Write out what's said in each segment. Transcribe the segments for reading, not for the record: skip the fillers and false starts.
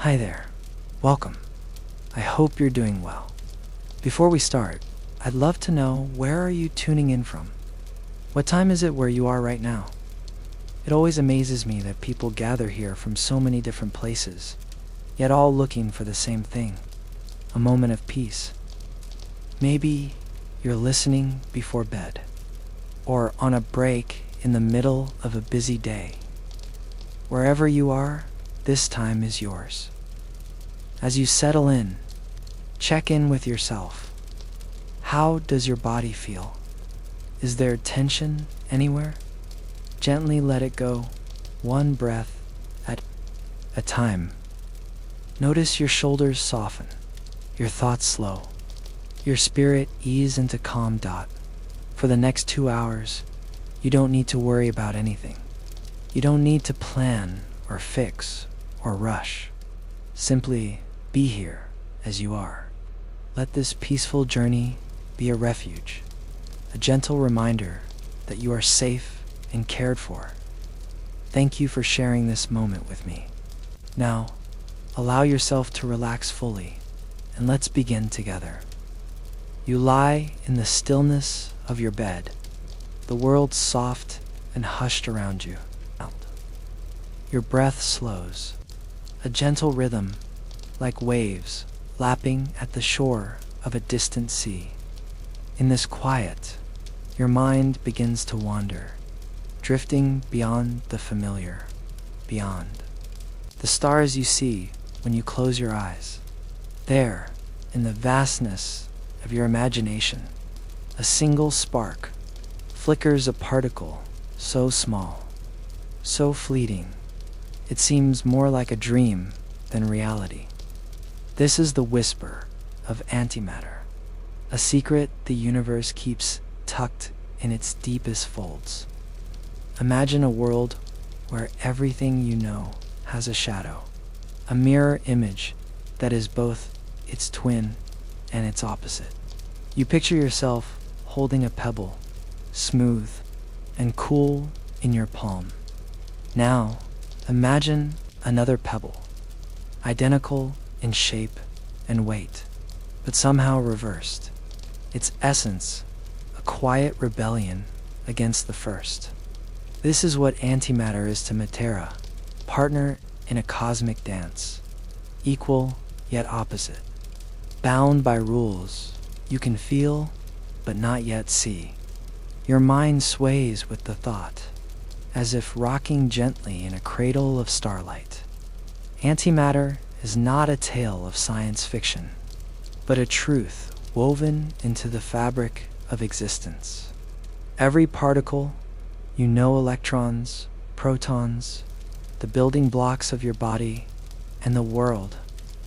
Hi there. Welcome. I hope you're doing well. Before we start, I'd love to know, where are you tuning in from? What time is it where you are right now? It always amazes me that people gather here from so many different places, yet all looking for the same thing, a moment of peace. Maybe you're listening before bed, or on a break in the middle of a busy day. Wherever you are, this time is yours. As you settle in, check in with yourself. How does your body feel? Is there tension anywhere? Gently let it go, one breath at a time. Notice your shoulders soften, your thoughts slow, your spirit ease into calm. For the next 2 hours, you don't need to worry about anything. You don't need to plan or fix or rush. Simply be here as you are. Let this peaceful journey be a refuge, a gentle reminder that you are safe and cared for. Thank you for sharing this moment with me. Now, allow yourself to relax fully, and let's begin together. You lie in the stillness of your bed, the world soft and hushed around you. Your breath slows, a gentle rhythm like waves lapping at the shore of a distant sea. In this quiet, your mind begins to wander, drifting beyond the familiar, beyond the stars you see when you close your eyes. There, in the vastness of your imagination, a single spark flickers, a particle so small, so fleeting, it seems more like a dream than reality. This is the whisper of antimatter, a secret the universe keeps tucked in its deepest folds. Imagine a world where everything you know has a shadow, a mirror image that is both its twin and its opposite. You picture yourself holding a pebble, smooth and cool in your palm. Now, imagine another pebble, identical in shape and weight, but somehow reversed. Its essence, a quiet rebellion against the first. This is what antimatter is to Matera, partner in a cosmic dance, equal yet opposite. Bound by rules you can feel but not yet see. Your mind sways with the thought, as if rocking gently in a cradle of starlight. Antimatter is not a tale of science fiction, but a truth woven into the fabric of existence. Every particle, electrons, protons, the building blocks of your body, and the world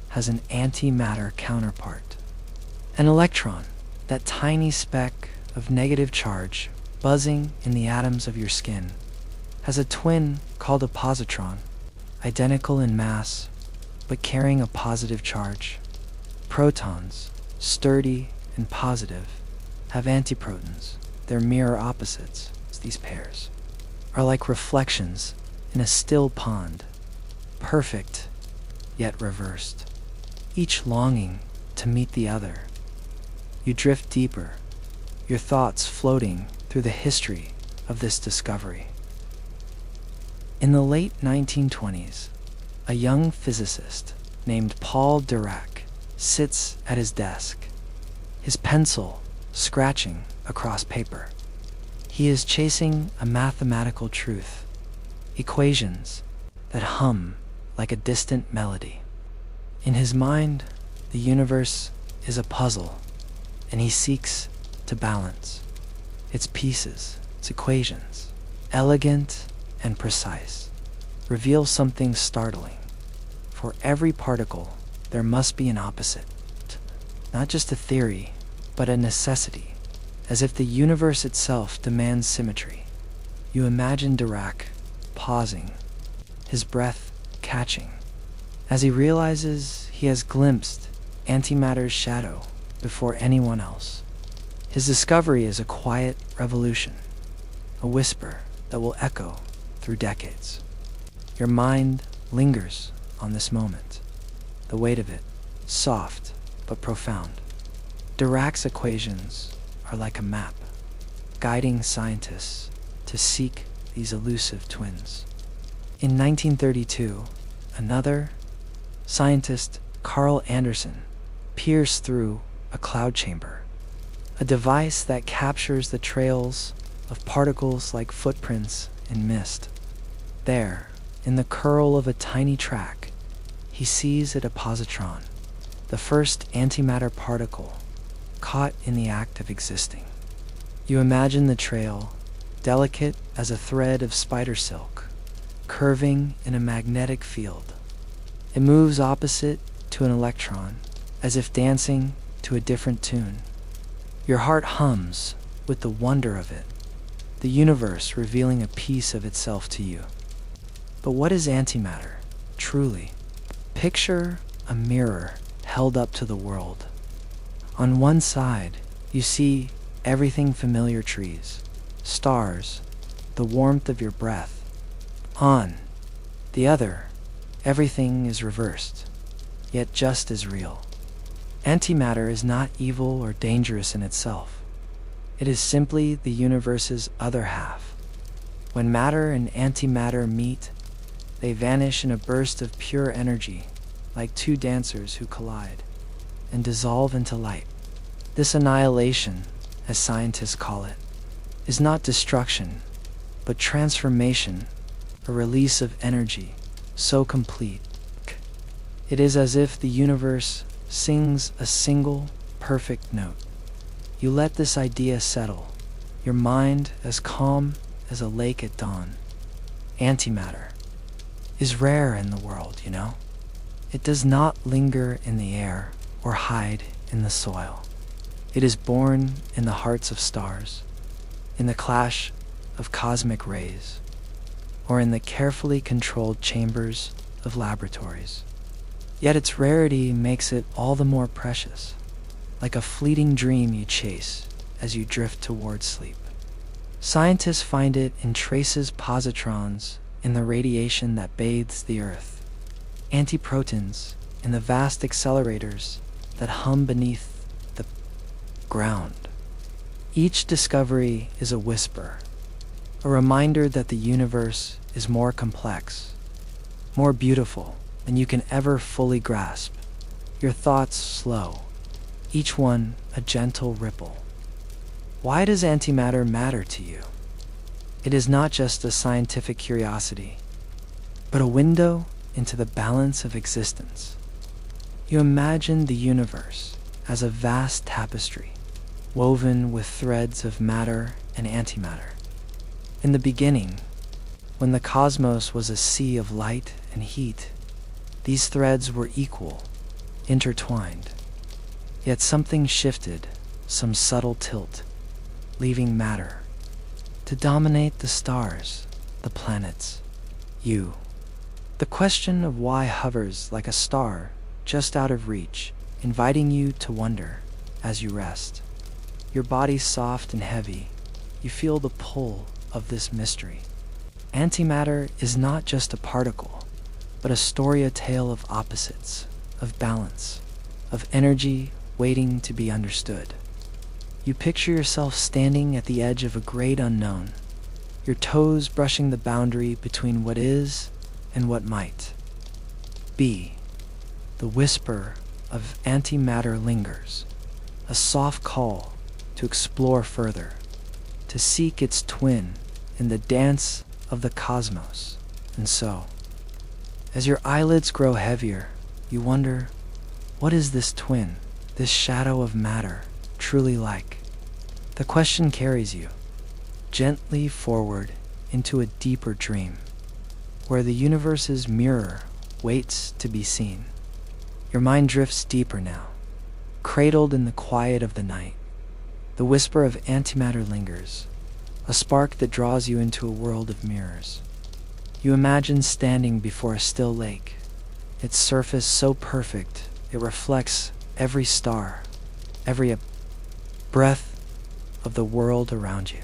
has an antimatter counterpart. An electron, that tiny speck of negative charge buzzing in the atoms of your skin, has a twin called a positron, identical in mass, but carrying a positive charge. Protons, sturdy and positive, have antiprotons, their mirror opposites. These pairs are like reflections in a still pond, perfect yet reversed, each longing to meet the other. You drift deeper, your thoughts floating through the history of this discovery. In the late 1920s, a young physicist named Paul Dirac sits at his desk, his pencil scratching across paper. He is chasing a mathematical truth, equations that hum like a distant melody. In his mind, the universe is a puzzle, and he seeks to balance its pieces, its equations, elegant and precise, reveal something startling. For every particle, there must be an opposite. Not just a theory, but a necessity, as if the universe itself demands symmetry. You imagine Dirac pausing, his breath catching, as he realizes he has glimpsed antimatter's shadow before anyone else. His discovery is a quiet revolution, a whisper that will echo through decades. Your mind lingers on this moment, the weight of it, soft but profound. Dirac's equations are like a map, guiding scientists to seek these elusive twins. In 1932, another scientist, Carl Anderson, pierced through a cloud chamber, a device that captures the trails of particles like footprints in mist. There, in the curl of a tiny track, he sees a positron, the first antimatter particle, caught in the act of existing. You imagine the trail, delicate as a thread of spider silk, curving in a magnetic field. It moves opposite to an electron, as if dancing to a different tune. Your heart hums with the wonder of it, the universe revealing a piece of itself to you. But what is antimatter, truly? Picture a mirror held up to the world. On one side, you see everything familiar: trees, stars, the warmth of your breath. On the other, everything is reversed, yet just as real. Antimatter is not evil or dangerous in itself. It is simply the universe's other half. When matter and antimatter meet, they vanish in a burst of pure energy, like two dancers who collide, and dissolve into light. This annihilation, as scientists call it, is not destruction, but transformation, a release of energy so complete. It is as if the universe sings a single, perfect note. You let this idea settle, your mind as calm as a lake at dawn. Antimatter is rare in the world, you know? It does not linger in the air or hide in the soil. It is born in the hearts of stars, in the clash of cosmic rays, or in the carefully controlled chambers of laboratories. Yet its rarity makes it all the more precious, like a fleeting dream you chase as you drift toward sleep. Scientists find it in traces positrons in the radiation that bathes the Earth, antiprotons in the vast accelerators that hum beneath the ground. Each discovery is a whisper, a reminder that the universe is more complex, more beautiful than you can ever fully grasp. Your thoughts slow, each one a gentle ripple. Why does antimatter matter to you? It is not just a scientific curiosity, but a window into the balance of existence. You imagine the universe as a vast tapestry, woven with threads of matter and antimatter. In the beginning, when the cosmos was a sea of light and heat, these threads were equal, intertwined. Yet something shifted, some subtle tilt, leaving matter to dominate the stars, the planets, you. The question of why hovers like a star just out of reach, inviting you to wonder as you rest. Your body soft and heavy, you feel the pull of this mystery. Antimatter is not just a particle, but a story, a tale of opposites, of balance, of energy waiting to be understood. You picture yourself standing at the edge of a great unknown, your toes brushing the boundary between what is and what might be. The whisper of antimatter lingers, a soft call to explore further, to seek its twin in the dance of the cosmos. And so, as your eyelids grow heavier, you wonder, what is this twin, this shadow of matter, truly like? The question carries you gently forward into a deeper dream, where the universe's mirror waits to be seen. Your mind drifts deeper now, cradled in the quiet of the night. The whisper of antimatter lingers, a spark that draws you into a world of mirrors. You imagine standing before a still lake, its surface so perfect it reflects every star, every breath of the world around you.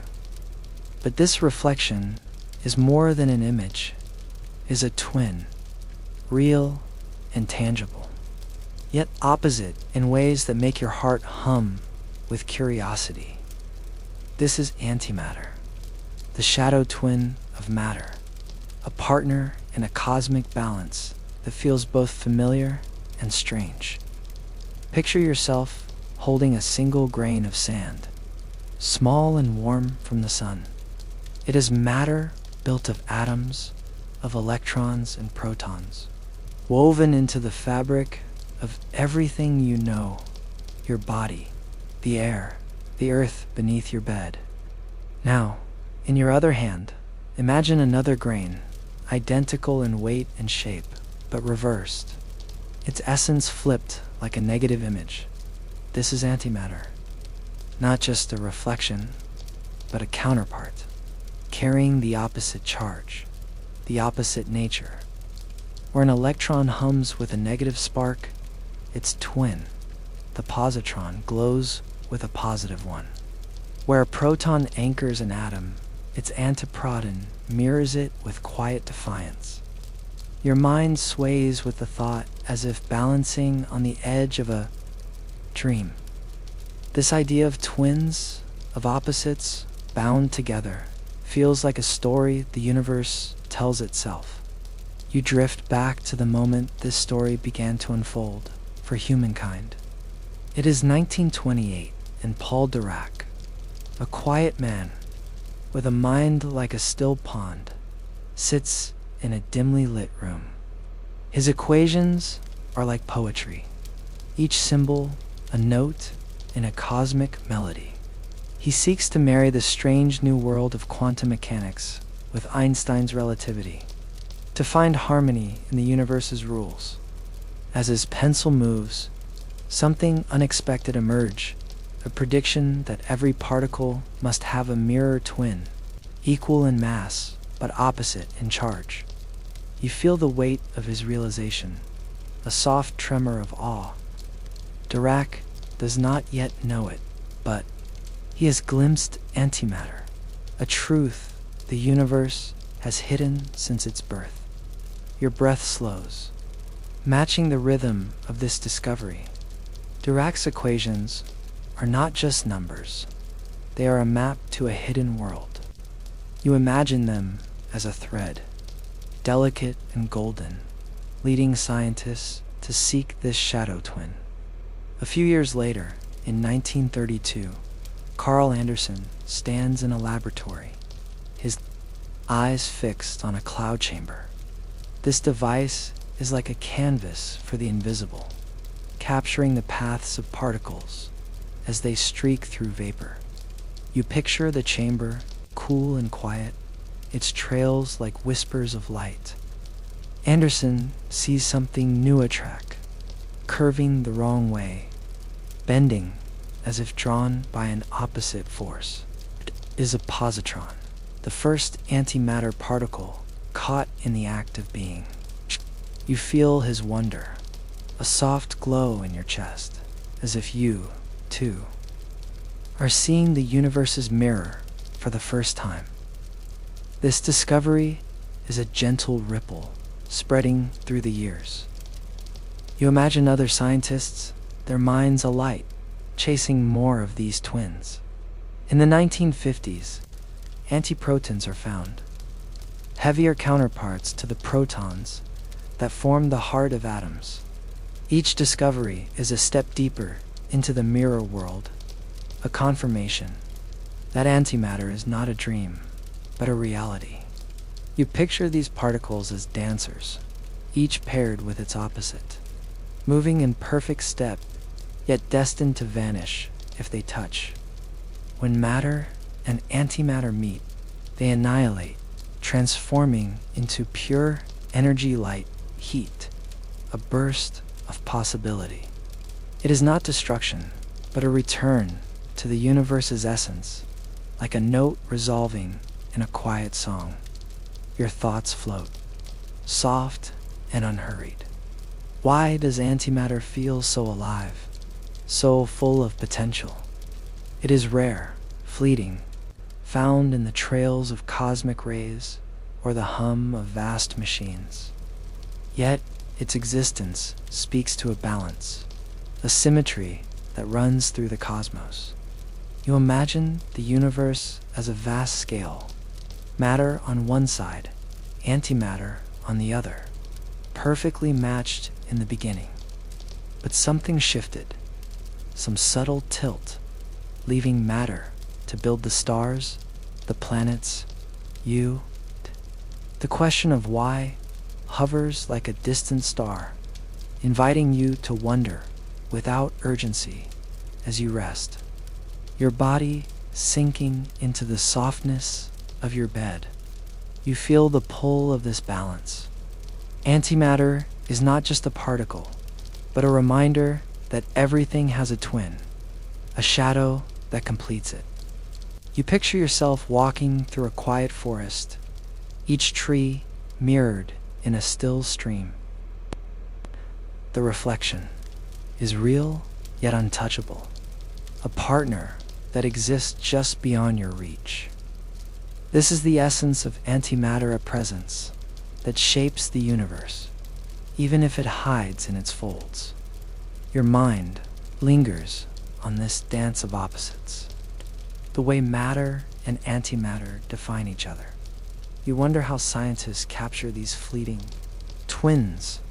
But this reflection is more than an image, is a twin, real and tangible. yet opposite in ways that make your heart hum with curiosity. This is antimatter, the shadow twin of matter, a partner in a cosmic balance that feels both familiar and strange. Picture yourself holding a single grain of sand, small and warm from the sun. It is matter built of atoms, of electrons and protons, woven into the fabric of everything you know, your body, the air, the earth beneath your bed. Now, in your other hand, imagine another grain, identical in weight and shape, but reversed, its essence flipped like a negative image. This is antimatter, not just a reflection, but a counterpart, carrying the opposite charge, the opposite nature. Where an electron hums with a negative spark, its twin, the positron, glows with a positive one. Where a proton anchors an atom, its antiproton mirrors it with quiet defiance. Your mind sways with the thought as if balancing on the edge of a dream. This idea of twins, of opposites, bound together, feels like a story the universe tells itself. You drift back to the moment this story began to unfold for humankind. It is 1928, and Paul Dirac, a quiet man with a mind like a still pond, sits in a dimly lit room. His equations are like poetry, each symbol a note in a cosmic melody. He seeks to marry the strange new world of quantum mechanics with Einstein's relativity, to find harmony in the universe's rules. As his pencil moves, something unexpected emerges, a prediction that every particle must have a mirror twin, equal in mass but opposite in charge. You feel the weight of his realization, a soft tremor of awe. Dirac does not yet know it, but he has glimpsed antimatter, a truth the universe has hidden since its birth. Your breath slows, matching the rhythm of this discovery. Dirac's equations are not just numbers, they are a map to a hidden world. You imagine them as a thread, delicate and golden, leading scientists to seek this shadow twin. A few years later, in 1932, Carl Anderson stands in a laboratory, his eyes fixed on a cloud chamber. This device is like a canvas for the invisible, capturing the paths of particles as they streak through vapor. You picture the chamber, cool and quiet, its trails like whispers of light. Anderson sees something new attract, curving the wrong way, bending as if drawn by an opposite force. It is a positron, the first antimatter particle caught in the act of being. You feel his wonder, a soft glow in your chest, as if you, too, are seeing the universe's mirror for the first time. This discovery is a gentle ripple spreading through the years. You imagine other scientists, their minds alight, chasing more of these twins. In the 1950s, antiprotons are found, heavier counterparts to the protons that form the heart of atoms. Each discovery is a step deeper into the mirror world, a confirmation that antimatter is not a dream, but a reality. You picture these particles as dancers, each paired with its opposite, moving in perfect step, yet destined to vanish if they touch. When matter and antimatter meet, they annihilate, transforming into pure energy light, heat, a burst of possibility. It is not destruction, but a return to the universe's essence, like a note resolving in a quiet song. Your thoughts float, soft and unhurried. Why does antimatter feel so alive, so full of potential? It is rare, fleeting, found in the trails of cosmic rays or the hum of vast machines. Yet Its existence speaks to a balance, a symmetry that runs through the cosmos. You imagine the universe as a vast scale, matter on one side, antimatter on the other, perfectly matched in the beginning. But something shifted, some subtle tilt, leaving matter to build the stars, the planets, you. The question of why hovers like a distant star, inviting you to wonder without urgency as you rest, your body sinking into the softness of your bed. You feel the pull of this balance. Antimatter is not just a particle, but a reminder that everything has a twin, a shadow that completes it. You picture yourself walking through a quiet forest, each tree mirrored in a still stream. The reflection is real yet untouchable, a partner that exists just beyond your reach. This is the essence of antimatter, a presence that shapes the universe, even if it hides in its folds. Your mind lingers on this dance of opposites, the way matter and antimatter define each other. You wonder how scientists capture these fleeting twins,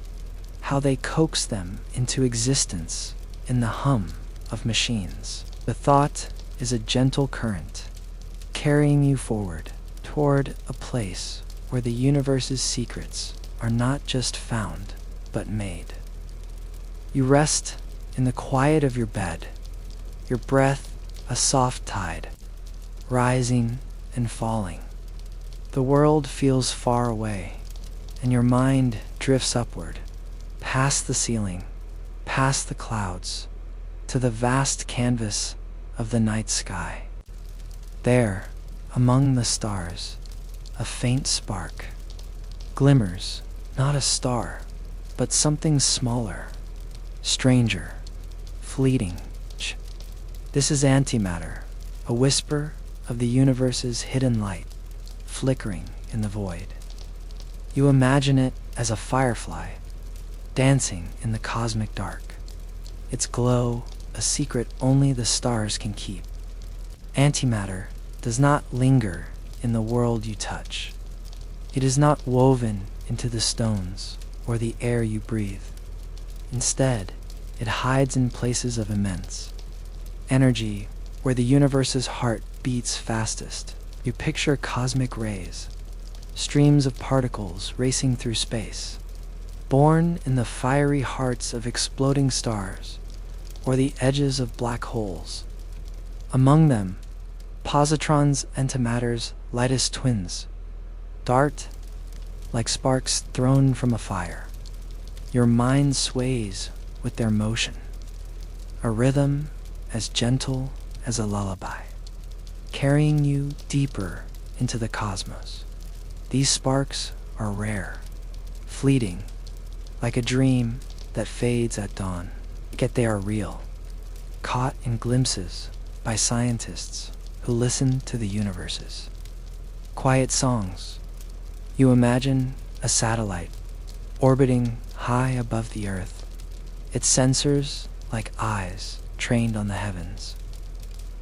how they coax them into existence in the hum of machines. The thought is a gentle current, carrying you forward toward a place where the universe's secrets are not just found, but made. You rest in the quiet of your bed, your breath a soft tide, rising and falling. The world feels far away, and your mind drifts upward, past the ceiling, past the clouds, to the vast canvas of the night sky. There, among the stars, a faint spark glimmers, not a star, but something smaller, stranger, fleeting. This is antimatter, a whisper of the universe's hidden light, flickering in the void. You imagine it as a firefly, dancing in the cosmic dark, its glow a secret only the stars can keep. Antimatter does not linger in the world you touch. It is not woven into the stones or the air you breathe. Instead, it hides in places of immense energy where the universe's heart beats fastest. You picture cosmic rays, streams of particles racing through space, born in the fiery hearts of exploding stars or the edges of black holes. Among them, positrons, antimatter's lightest twins, dart like sparks thrown from a fire. Your mind sways with their motion, a rhythm as gentle as a lullaby, carrying you deeper into the cosmos. These sparks are rare, fleeting, like a dream that fades at dawn, yet they are real, caught in glimpses by scientists who listen to the universe's quiet songs. You imagine a satellite orbiting high above the Earth, its sensors like eyes trained on the heavens.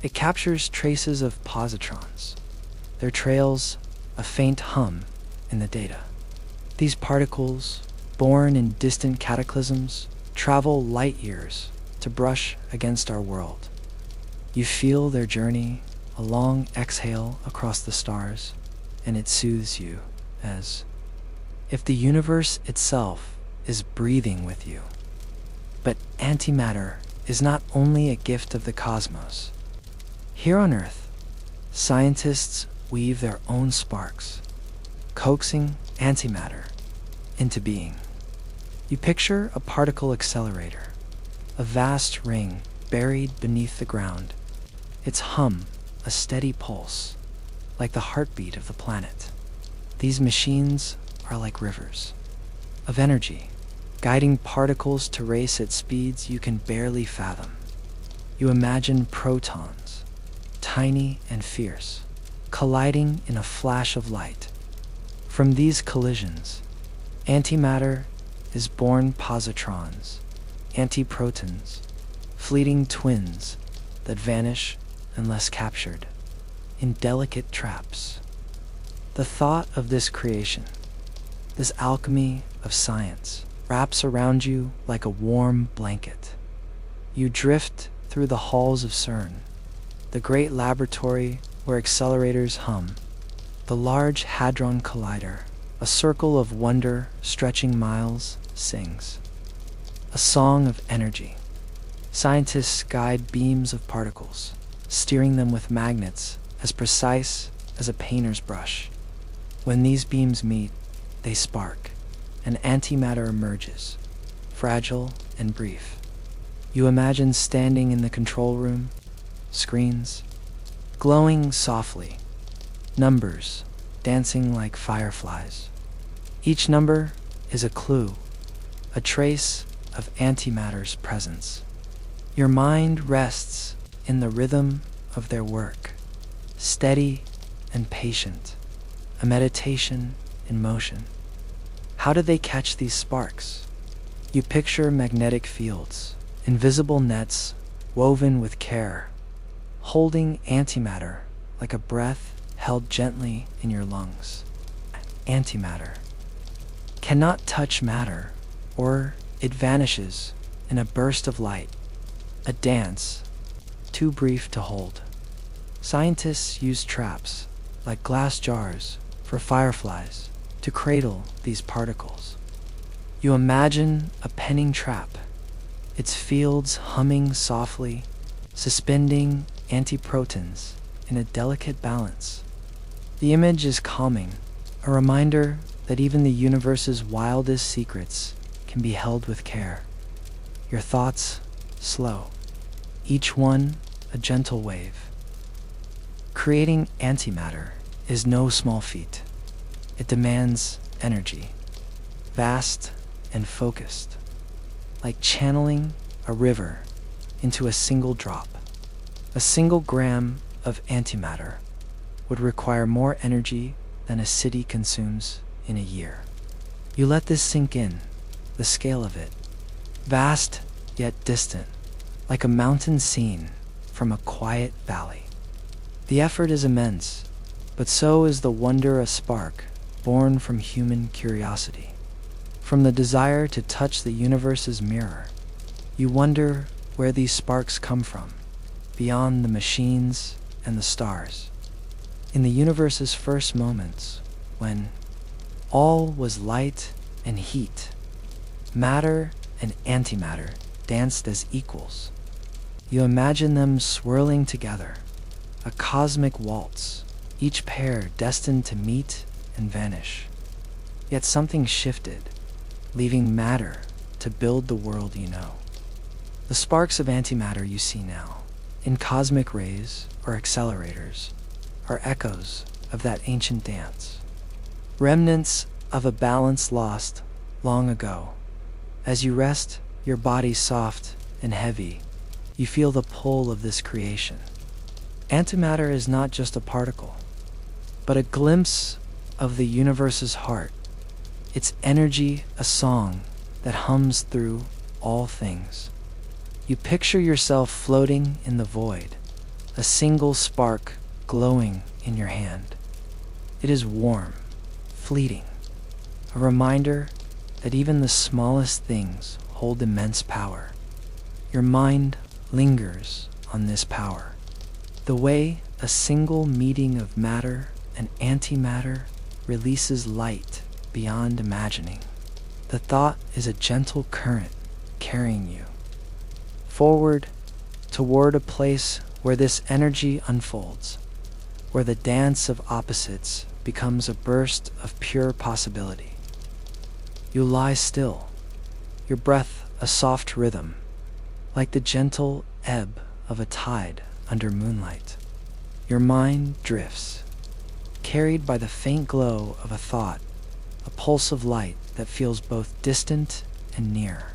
It captures traces of positrons, their trails a faint hum in the data. These particles, born in distant cataclysms, travel light years to brush against our world. You feel their journey, a long exhale across the stars, and it soothes you as if the universe itself is breathing with you. But antimatter is not only a gift of the cosmos. Here on Earth, scientists weave their own sparks, coaxing antimatter into being. You picture a particle accelerator, a vast ring buried beneath the ground, its hum a steady pulse, like the heartbeat of the planet. These machines are like rivers of energy, guiding particles to race at speeds you can barely fathom. You imagine protons, tiny and fierce, colliding in a flash of light. From these collisions, antimatter is born positrons, antiprotons, fleeting twins that vanish unless captured in delicate traps. The thought of this creation, this alchemy of science, wraps around you like a warm blanket. You drift through the halls of CERN, the great laboratory where accelerators hum, the Large Hadron Collider, a circle of wonder stretching miles, sings a song of energy. Scientists guide beams of particles, steering them with magnets as precise as a painter's brush. When these beams meet, they spark, and antimatter emerges, fragile and brief. You imagine standing in the control room, screens glowing softly, numbers dancing like fireflies. Each number is a clue, a trace of antimatter's presence. Your mind rests in the rhythm of their work, steady and patient, a meditation in motion. How do they catch these sparks? You picture magnetic fields, invisible nets woven with care, holding antimatter like a breath held gently in your lungs. Antimatter cannot touch matter, or it vanishes in a burst of light, a dance too brief to hold. Scientists use traps, like glass jars, for fireflies to cradle these particles. You imagine a penning trap, its fields humming softly, suspending antiprotons in a delicate balance. The image is calming, a reminder that even the universe's wildest secrets can be held with care. Your thoughts slow, each one a gentle wave. Creating antimatter is no small feat. It demands energy, vast and focused, like channeling a river into a single drop. A single gram of antimatter would require more energy than a city consumes in a year. You let this sink in, the scale of it, vast yet distant, like a mountain seen from a quiet valley. The effort is immense, but so is the wonder, a spark born from human curiosity. From the desire to touch the universe's mirror, you wonder where these sparks come from, beyond the machines and the stars. In the universe's first moments, when all was light and heat, matter and antimatter danced as equals. You imagine them swirling together, a cosmic waltz, each pair destined to meet and vanish. Yet something shifted, leaving matter to build the world you know. The sparks of antimatter you see now, in cosmic rays or accelerators, are echoes of that ancient dance, remnants of a balance lost long ago. As you rest, your body soft and heavy, you feel the pull of this creation. Antimatter is not just a particle, but a glimpse of the universe's heart, its energy a song that hums through all things. You picture yourself floating in the void, a single spark glowing in your hand. It is warm, fleeting, a reminder that even the smallest things hold immense power. Your mind lingers on this power, the way a single meeting of matter and antimatter releases light beyond imagining. The thought is a gentle current carrying you forward toward a place where this energy unfolds, where the dance of opposites becomes a burst of pure possibility. You lie still, your breath a soft rhythm, like the gentle ebb of a tide under moonlight. Your mind drifts, carried by the faint glow of a thought, a pulse of light that feels both distant and near.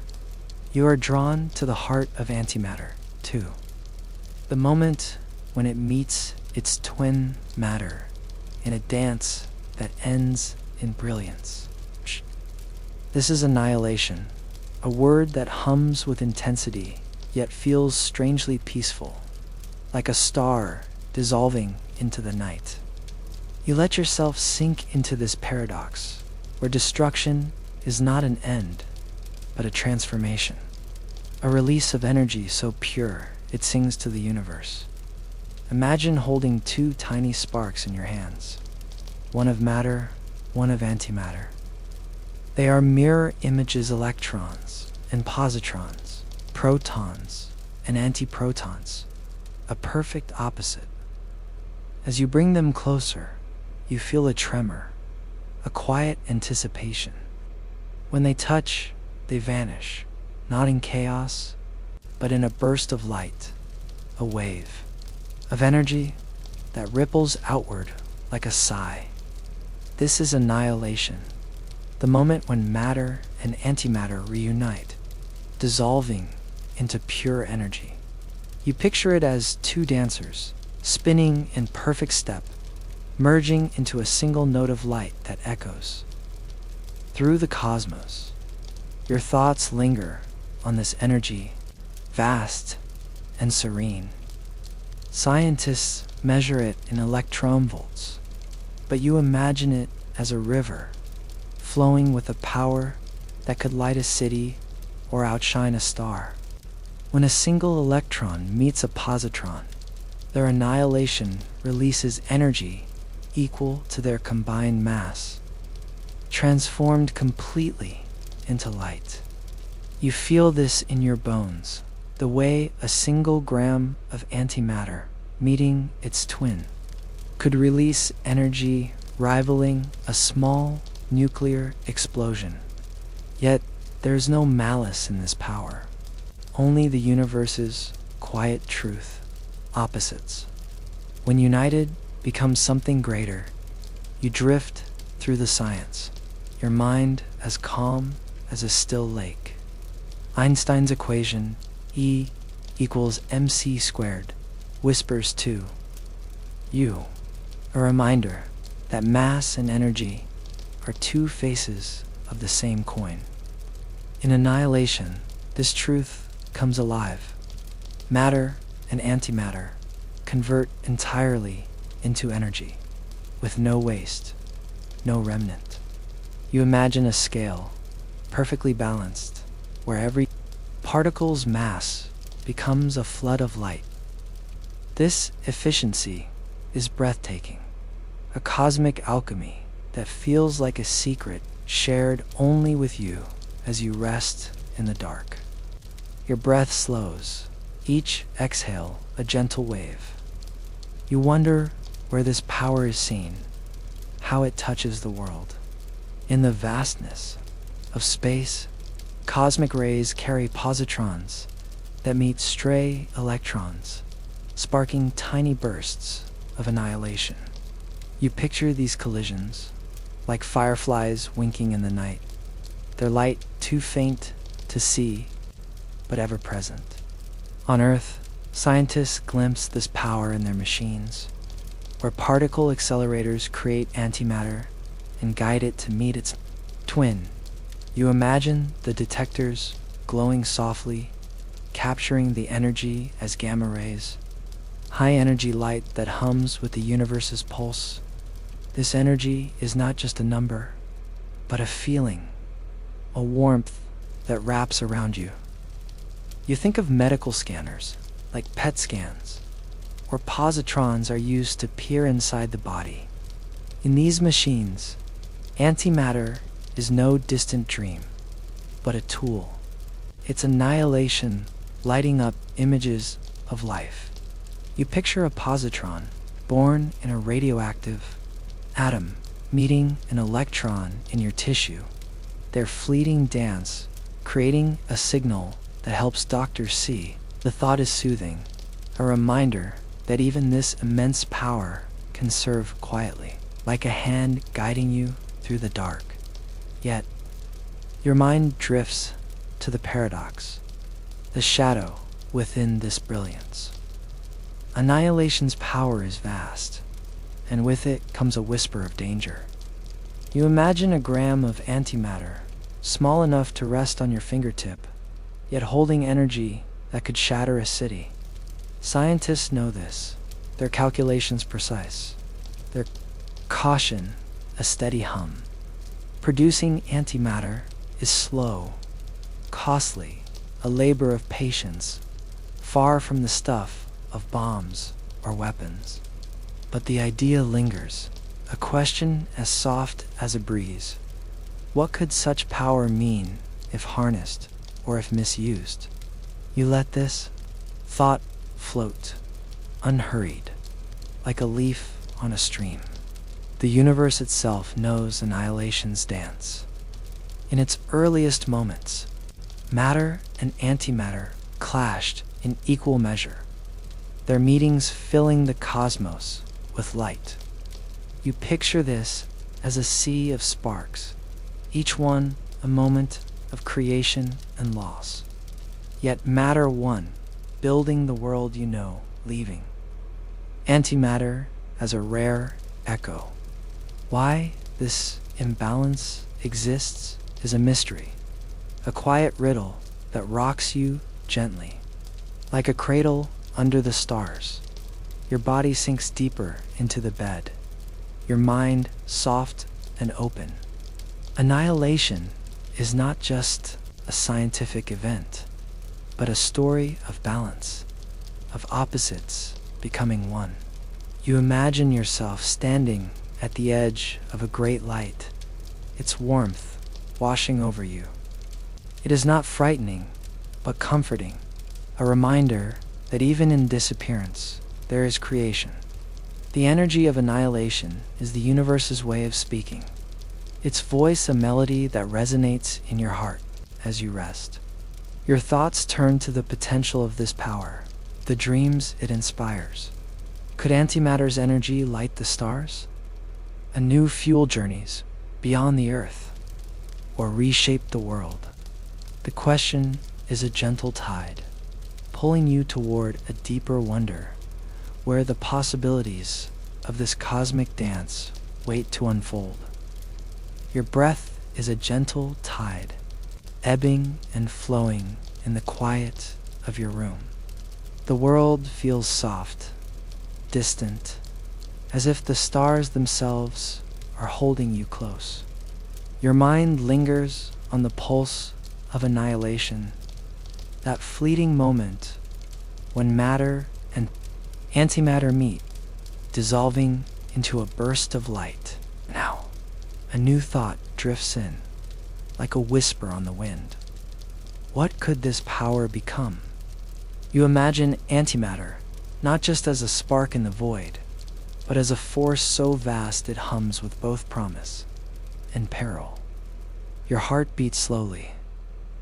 You are drawn to the heart of antimatter, too. The moment when it meets its twin matter in a dance that ends in brilliance. This is annihilation, a word that hums with intensity, yet feels strangely peaceful, like a star dissolving into the night. You let yourself sink into this paradox, where destruction is not an end, but a transformation, a release of energy so pure it sings to the universe. Imagine holding two tiny sparks in your hands, one of matter, one of antimatter. They are mirror images: electrons and positrons, protons and antiprotons, a perfect opposite. As you bring them closer, you feel a tremor, a quiet anticipation. When they touch, they vanish, not in chaos, but in a burst of light, a wave of energy that ripples outward like a sigh. This is annihilation, the moment when matter and antimatter reunite, dissolving into pure energy. You picture it as two dancers, spinning in perfect step, merging into a single note of light that echoes through the cosmos. Your thoughts linger on this energy, vast and serene. Scientists measure it in electron volts, but you imagine it as a river, flowing with a power that could light a city or outshine a star. When a single electron meets a positron, their annihilation releases energy equal to their combined mass, transformed completely into light. You feel this in your bones, the way a single gram of antimatter meeting its twin could release energy rivaling a small nuclear explosion. Yet there's no malice in this power, only the universe's quiet truth. Opposites, when united, become something greater. You drift through the science, your mind as calm as a still lake. Einstein's equation, E equals mc squared, whispers to you, a reminder that mass and energy are two faces of the same coin. In annihilation, this truth comes alive. Matter and antimatter convert entirely into energy, with no waste, no remnant. You imagine a scale, perfectly balanced, where every particle's mass becomes a flood of light. This efficiency is breathtaking, a cosmic alchemy that feels like a secret shared only with you as you rest in the dark. Your breath slows, each exhale a gentle wave. You wonder where this power is seen, how it touches the world. In the vastness of space, cosmic rays carry positrons that meet stray electrons, sparking tiny bursts of annihilation. You picture these collisions like fireflies winking in the night, their light too faint to see, but ever present. On Earth, scientists glimpse this power in their machines, where particle accelerators create antimatter and guide it to meet its twin. You imagine the detectors glowing softly, capturing the energy as gamma rays, high-energy light that hums with the universe's pulse. This energy is not just a number, but a feeling, a warmth that wraps around you. You think of medical scanners, like PET scans, where positrons are used to peer inside the body. In these machines, antimatter is no distant dream, but a tool. Its annihilation lighting up images of life. You picture a positron born in a radioactive atom meeting an electron in your tissue, their fleeting dance creating a signal that helps doctors see. The thought is soothing, a reminder that even this immense power can serve quietly, like a hand guiding you through the dark. Yet, your mind drifts to the paradox, the shadow within this brilliance. Annihilation's power is vast, and with it comes a whisper of danger. You imagine a gram of antimatter small enough to rest on your fingertip, yet holding energy that could shatter a city. Scientists know this, their calculations precise, their caution a steady hum. Producing antimatter is slow, costly, a labor of patience, far from the stuff of bombs or weapons. But the idea lingers, a question as soft as a breeze. What could such power mean if harnessed or if misused? You let this thought float, unhurried, like a leaf on a stream. The universe itself knows annihilation's dance. In its earliest moments, matter and antimatter clashed in equal measure, their meetings filling the cosmos with light. You picture this as a sea of sparks, each one a moment of creation and loss. Yet matter won, building the world you know, leaving antimatter as a rare echo. Why this imbalance exists is a mystery, a quiet riddle that rocks you gently. Like a cradle under the stars, your body sinks deeper into the bed, your mind soft and open. Annihilation is not just a scientific event, but a story of balance, of opposites becoming one. You imagine yourself standing at the edge of a great light, its warmth washing over you. It is not frightening, but comforting, a reminder that even in disappearance, there is creation. The energy of annihilation is the universe's way of speaking, its voice a melody that resonates in your heart as you rest. Your thoughts turn to the potential of this power, the dreams it inspires. Could antimatter's energy light the stars? A new fuel journeys beyond the earth, or reshape the world? The question is a gentle tide, pulling you toward a deeper wonder, where the possibilities of this cosmic dance wait to unfold. Your breath is a gentle tide, ebbing and flowing in the quiet of your room. The world feels soft, distant, as if the stars themselves are holding you close. Your mind lingers on the pulse of annihilation, that fleeting moment when matter and antimatter meet, dissolving into a burst of light. Now, a new thought drifts in, like a whisper on the wind. What could this power become? You imagine antimatter not just as a spark in the void, but as a force so vast it hums with both promise and peril. Your heart beats slowly,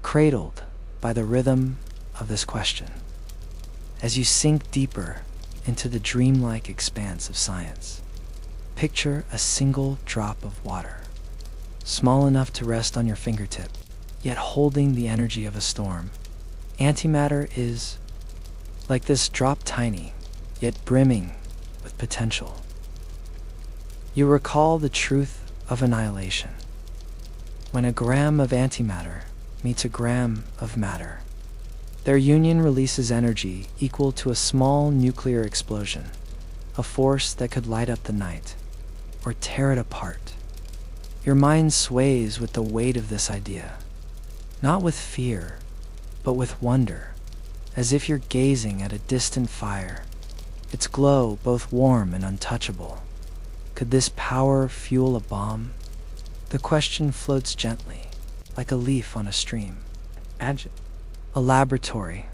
cradled by the rhythm of this question. As you sink deeper into the dreamlike expanse of science, picture a single drop of water, small enough to rest on your fingertip, yet holding the energy of a storm. Antimatter is like this drop, tiny, yet brimming with potential. You recall the truth of annihilation. When a gram of antimatter meets a gram of matter, their union releases energy equal to a small nuclear explosion, a force that could light up the night or tear it apart. Your mind sways with the weight of this idea, not with fear, but with wonder, as if you're gazing at a distant fire, its glow both warm and untouchable. Could this power fuel a bomb? The question floats gently, like a leaf on a stream. A laboratory,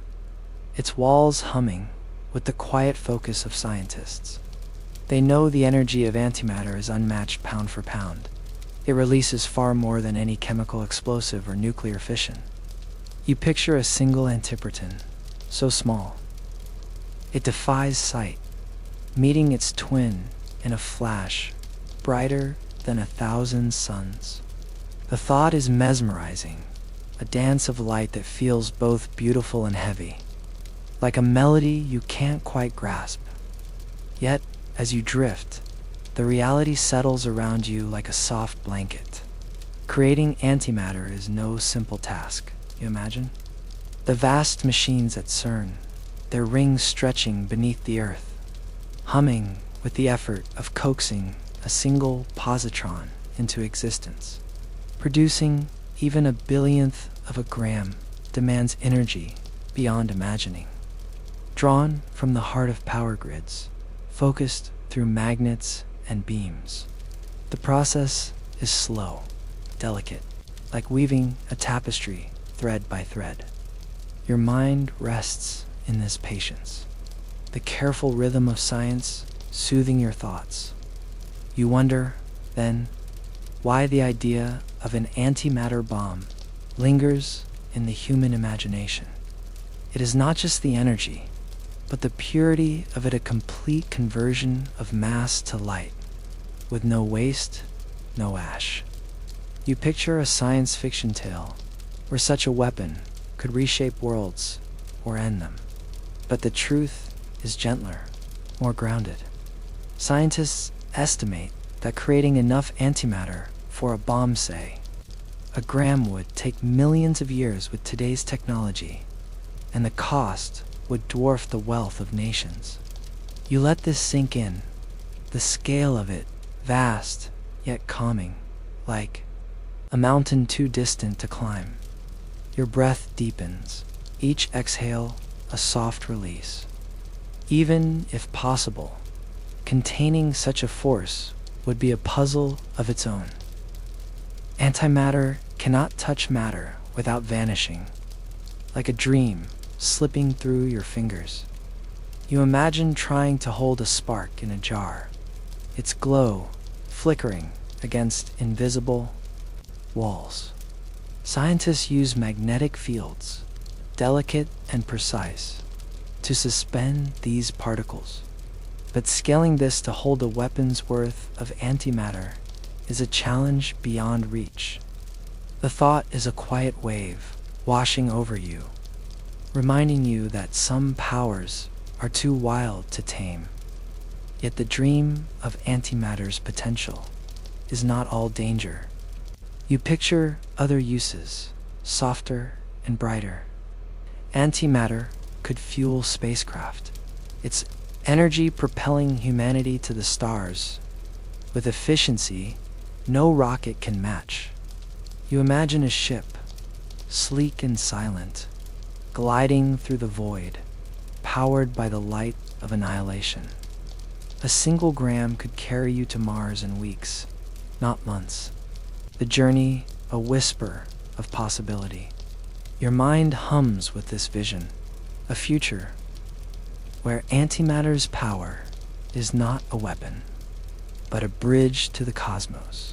its walls humming with the quiet focus of scientists. They know the energy of antimatter is unmatched pound for pound. It releases far more than any chemical explosive or nuclear fission. You picture a single antiproton, so small, it defies sight, meeting its twin in a flash, brighter than 1,000 suns. The thought is mesmerizing, a dance of light that feels both beautiful and heavy, like a melody you can't quite grasp. Yet, as you drift, the reality settles around you like a soft blanket. Creating antimatter is no simple task, you imagine? The vast machines at CERN, their rings stretching beneath the earth, humming with the effort of coaxing a single positron into existence. Producing even a billionth of a gram demands energy beyond imagining. Drawn from the heart of power grids, focused through magnets and beams. The process is slow, delicate, like weaving a tapestry thread by thread. Your mind rests in this patience, the careful rhythm of science soothing your thoughts. You wonder, then, why the idea of an antimatter bomb lingers in the human imagination. It is not just the energy, but the purity of it, a complete conversion of mass to light, with no waste, no ash. You picture a science fiction tale where such a weapon could reshape worlds or end them. But the truth is gentler, more grounded. Scientists estimate that creating enough antimatter for a bomb, say, a gram, would take millions of years with today's technology, and the cost would dwarf the wealth of nations. You let this sink in, the scale of it, vast yet calming, like a mountain too distant to climb. Your breath deepens, each exhale a soft release. Even if possible, containing such a force would be a puzzle of its own. Antimatter cannot touch matter without vanishing, like a dream slipping through your fingers. You imagine trying to hold a spark in a jar, its glow flickering against invisible walls. Scientists use magnetic fields, delicate and precise, to suspend these particles. But scaling this to hold a weapon's worth of antimatter is a challenge beyond reach. The thought is a quiet wave washing over you, reminding you that some powers are too wild to tame. Yet the dream of antimatter's potential is not all danger. You picture other uses, softer and brighter. Antimatter could fuel spacecraft, its energy propelling humanity to the stars with efficiency no rocket can match. You imagine a ship, sleek and silent, gliding through the void, powered by the light of annihilation. A single gram could carry you to Mars in weeks, not months. The journey, a whisper of possibility. Your mind hums with this vision, a future where antimatter's power is not a weapon, but a bridge to the cosmos.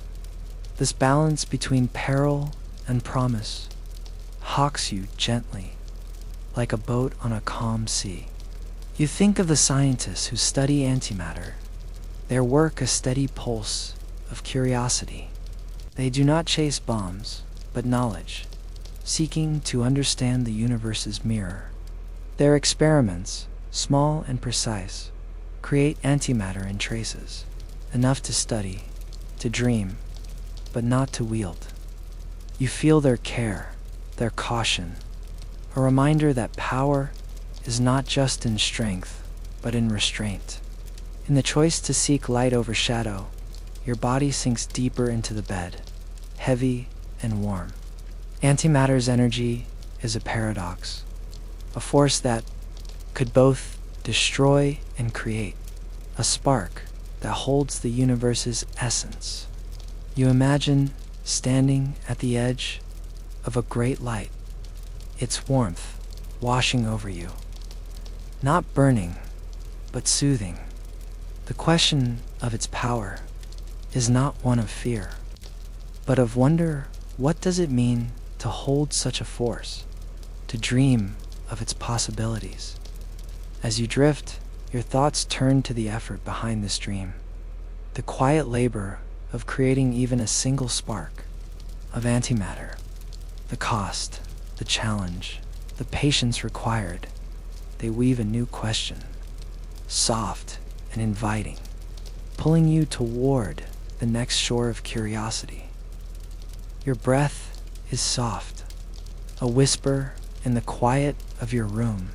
This balance between peril and promise hawks you gently, like a boat on a calm sea. You think of the scientists who study antimatter, their work a steady pulse of curiosity. They do not chase bombs, but knowledge, seeking to understand the universe's mirror. Their experiments, small and precise, create antimatter in traces, enough to study, to dream, but not to wield. You feel their care, their caution, a reminder that power is not just in strength, but in restraint. In the choice to seek light over shadow, your body sinks deeper into the bed, heavy and warm. Antimatter's energy is a paradox, a force that could both destroy and create, a spark that holds the universe's essence. You imagine standing at the edge of a great light, its warmth washing over you, not burning, but soothing. The question of its power is not one of fear, but of wonder. What does it mean to hold such a force, to dream of its possibilities? As you drift, your thoughts turn to the effort behind this dream, the quiet labor of creating even a single spark of antimatter, the cost, the challenge, the patience required. They weave a new question, soft and inviting, pulling you toward the next shore of curiosity. Your breath is soft, a whisper in the quiet of your room,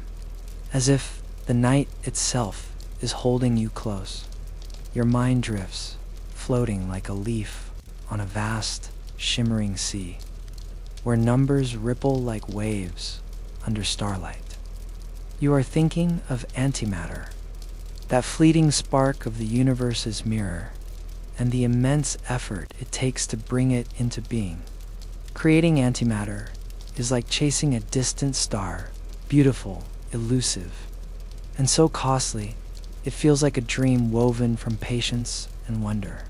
as if the night itself is holding you close. Your mind drifts, floating like a leaf on a vast, shimmering sea, where numbers ripple like waves under starlight. You are thinking of antimatter, that fleeting spark of the universe's mirror, and the immense effort it takes to bring it into being. Creating antimatter is like chasing a distant star, beautiful, elusive, and so costly, it feels like a dream woven from patience and wonder.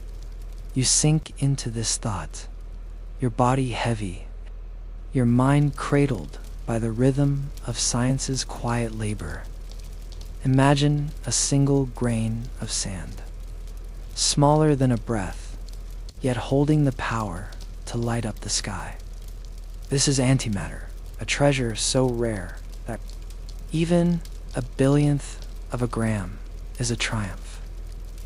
You sink into this thought, your body heavy, your mind cradled by the rhythm of science's quiet labor. Imagine a single grain of sand, smaller than a breath, yet holding the power to light up the sky. This is antimatter, a treasure so rare that even a billionth of a gram is a triumph.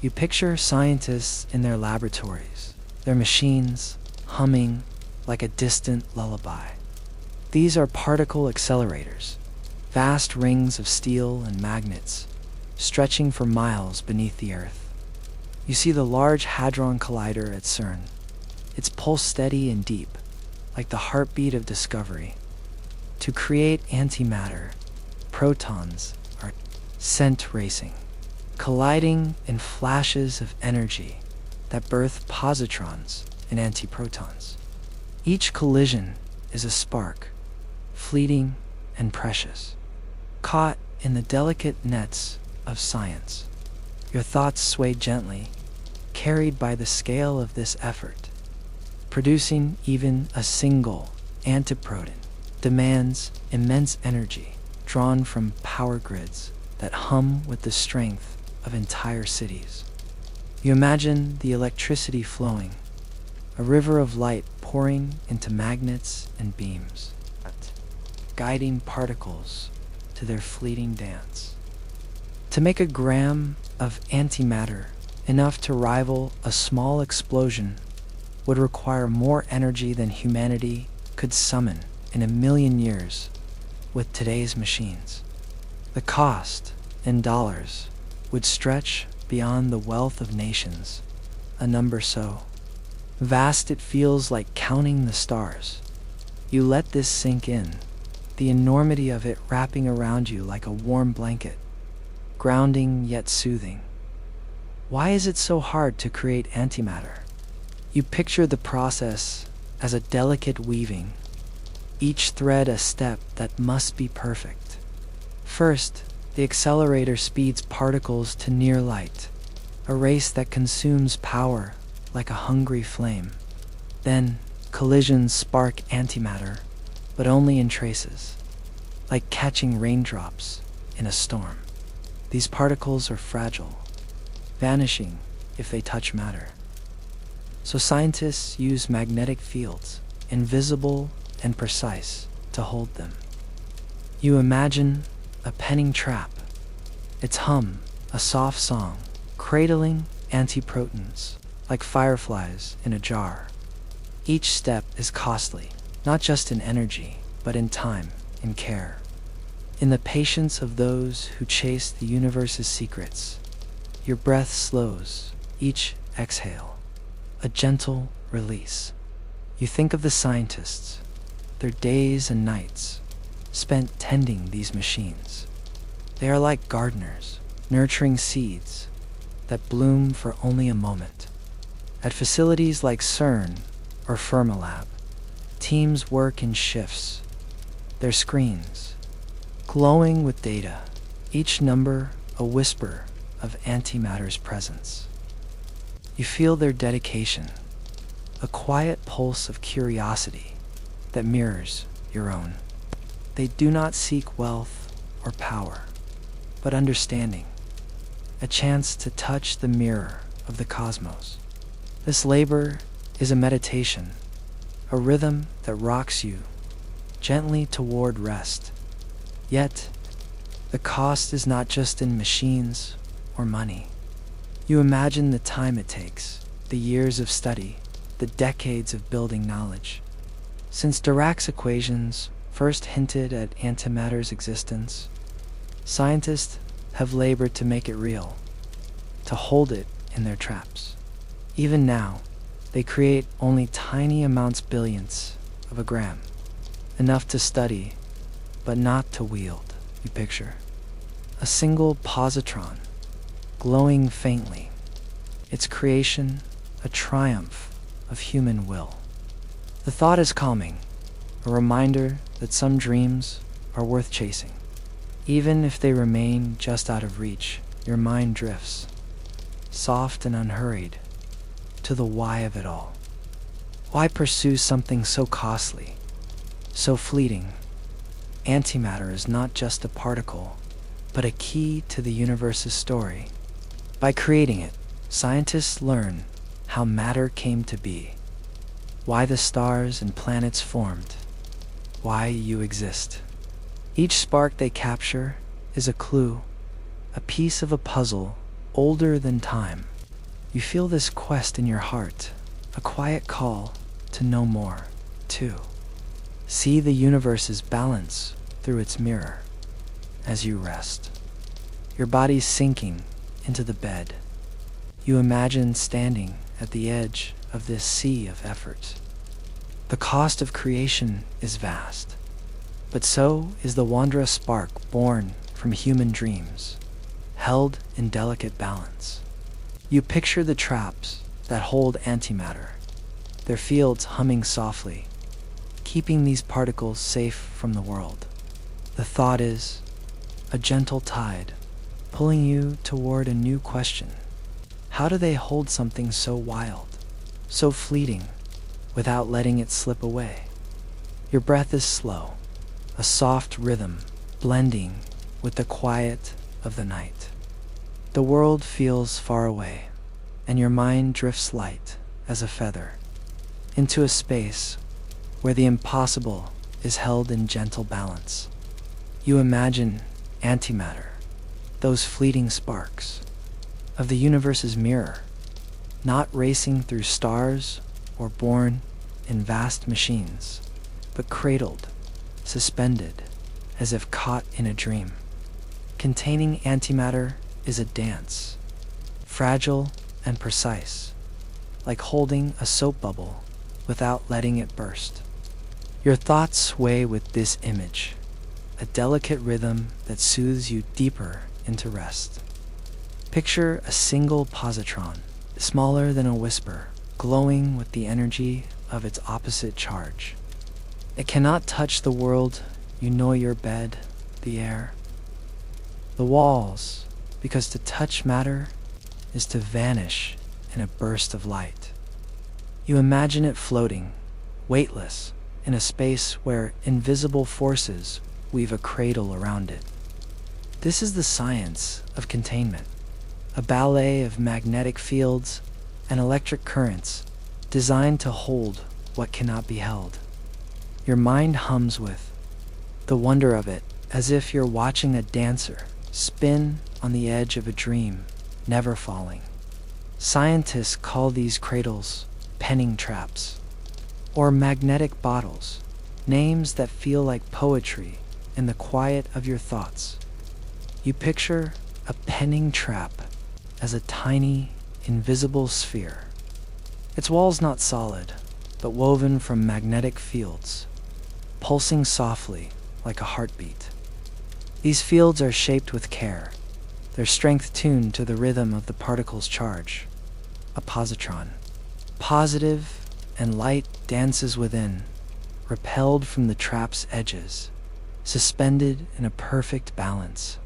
You picture scientists in their laboratories, their machines humming like a distant lullaby. These are particle accelerators, vast rings of steel and magnets stretching for miles beneath the Earth. You see the Large Hadron Collider at CERN, its pulse steady and deep, like the heartbeat of discovery. To create antimatter, protons are sent racing, colliding in flashes of energy that birth positrons and antiprotons. Each collision is a spark, fleeting and precious, caught in the delicate nets of science. Your thoughts sway gently, carried by the scale of this effort. Producing even a single antiproton demands immense energy drawn from power grids that hum with the strength of entire cities. You imagine the electricity flowing, a river of light pouring into magnets and beams, guiding particles to their fleeting dance. To make a gram of antimatter enough to rival a small explosion would require more energy than humanity could summon in 1,000,000 years with today's machines. The cost, in dollars, would stretch beyond the wealth of nations, a number so vast it feels like counting the stars. You let this sink in, the enormity of it wrapping around you like a warm blanket, grounding yet soothing. Why is it so hard to create antimatter? You picture the process as a delicate weaving, each thread a step that must be perfect. First, the accelerator speeds particles to near light, a race that consumes power like a hungry flame. Then, collisions spark antimatter, but only in traces, like catching raindrops in a storm. These particles are fragile, vanishing if they touch matter. So scientists use magnetic fields, invisible and precise, to hold them. You imagine a penning trap, its hum a soft song, cradling antiprotons like fireflies in a jar. Each step is costly, not just in energy, but in time, in care, in the patience of those who chase the universe's secrets. Your breath slows, each exhale, a gentle release. You think of the scientists, their days and nights spent tending these machines. They are like gardeners, nurturing seeds that bloom for only a moment. At facilities like CERN or Fermilab, teams work in shifts, their screens glowing with data, each number a whisper of antimatter's presence. You feel their dedication, a quiet pulse of curiosity that mirrors your own. They do not seek wealth or power, but understanding, a chance to touch the mirror of the cosmos. This labor is a meditation, a rhythm that rocks you gently toward rest. Yet, the cost is not just in machines or money. You imagine the time it takes, the years of study, the decades of building knowledge. Since Dirac's equations first hinted at antimatter's existence, scientists have labored to make it real, to hold it in their traps. Even now, they create only tiny amounts, billionths of a gram, enough to study, but not to wield. You picture a single positron glowing faintly, its creation a triumph of human will. The thought is calming, a reminder that some dreams are worth chasing. Even if they remain just out of reach, your mind drifts, soft and unhurried, to the why of it all. Why pursue something so costly, so fleeting? Antimatter is not just a particle, but a key to the universe's story. By creating it, scientists learn how matter came to be, why the stars and planets formed, why you exist. Each spark they capture is a clue, a piece of a puzzle older than time. You feel this quest in your heart, a quiet call to know more, to see the universe's balance through its mirror. As you rest, your body sinking into the bed, you imagine standing at the edge of this sea of effort. The cost of creation is vast, but so is the wondrous spark born from human dreams, held in delicate balance. You picture the traps that hold antimatter, their fields humming softly, keeping these particles safe from the world. The thought is a gentle tide, pulling you toward a new question. How do they hold something so wild, so fleeting, without letting it slip away? Your breath is slow, a soft rhythm blending with the quiet of the night. The world feels far away, and your mind drifts light as a feather into a space where the impossible is held in gentle balance. You imagine antimatter, those fleeting sparks of the universe's mirror, not racing through stars or born in vast machines, but cradled, suspended, as if caught in a dream. Containing antimatter is a dance, fragile and precise, like holding a soap bubble without letting it burst. Your thoughts sway with this image, a delicate rhythm that soothes you deeper into rest. Picture a single positron, smaller than a whisper, glowing with the energy of its opposite charge. It cannot touch the world, your bed, the air, the walls, because to touch matter is to vanish in a burst of light. You imagine it floating, weightless, in a space where invisible forces weave a cradle around it. This is the science of containment, a ballet of magnetic fields and electric currents designed to hold what cannot be held. Your mind hums with the wonder of it, as if you're watching a dancer spin on the edge of a dream, never falling. Scientists call these cradles penning traps, or magnetic bottles, names that feel like poetry in the quiet of your thoughts. You picture a penning trap as a tiny, invisible sphere. Its walls not solid, but woven from magnetic fields, pulsing softly like a heartbeat. These fields are shaped with care, their strength tuned to the rhythm of the particle's charge. A positron, positive and light, dances within, repelled from the trap's edges, suspended in a perfect balance.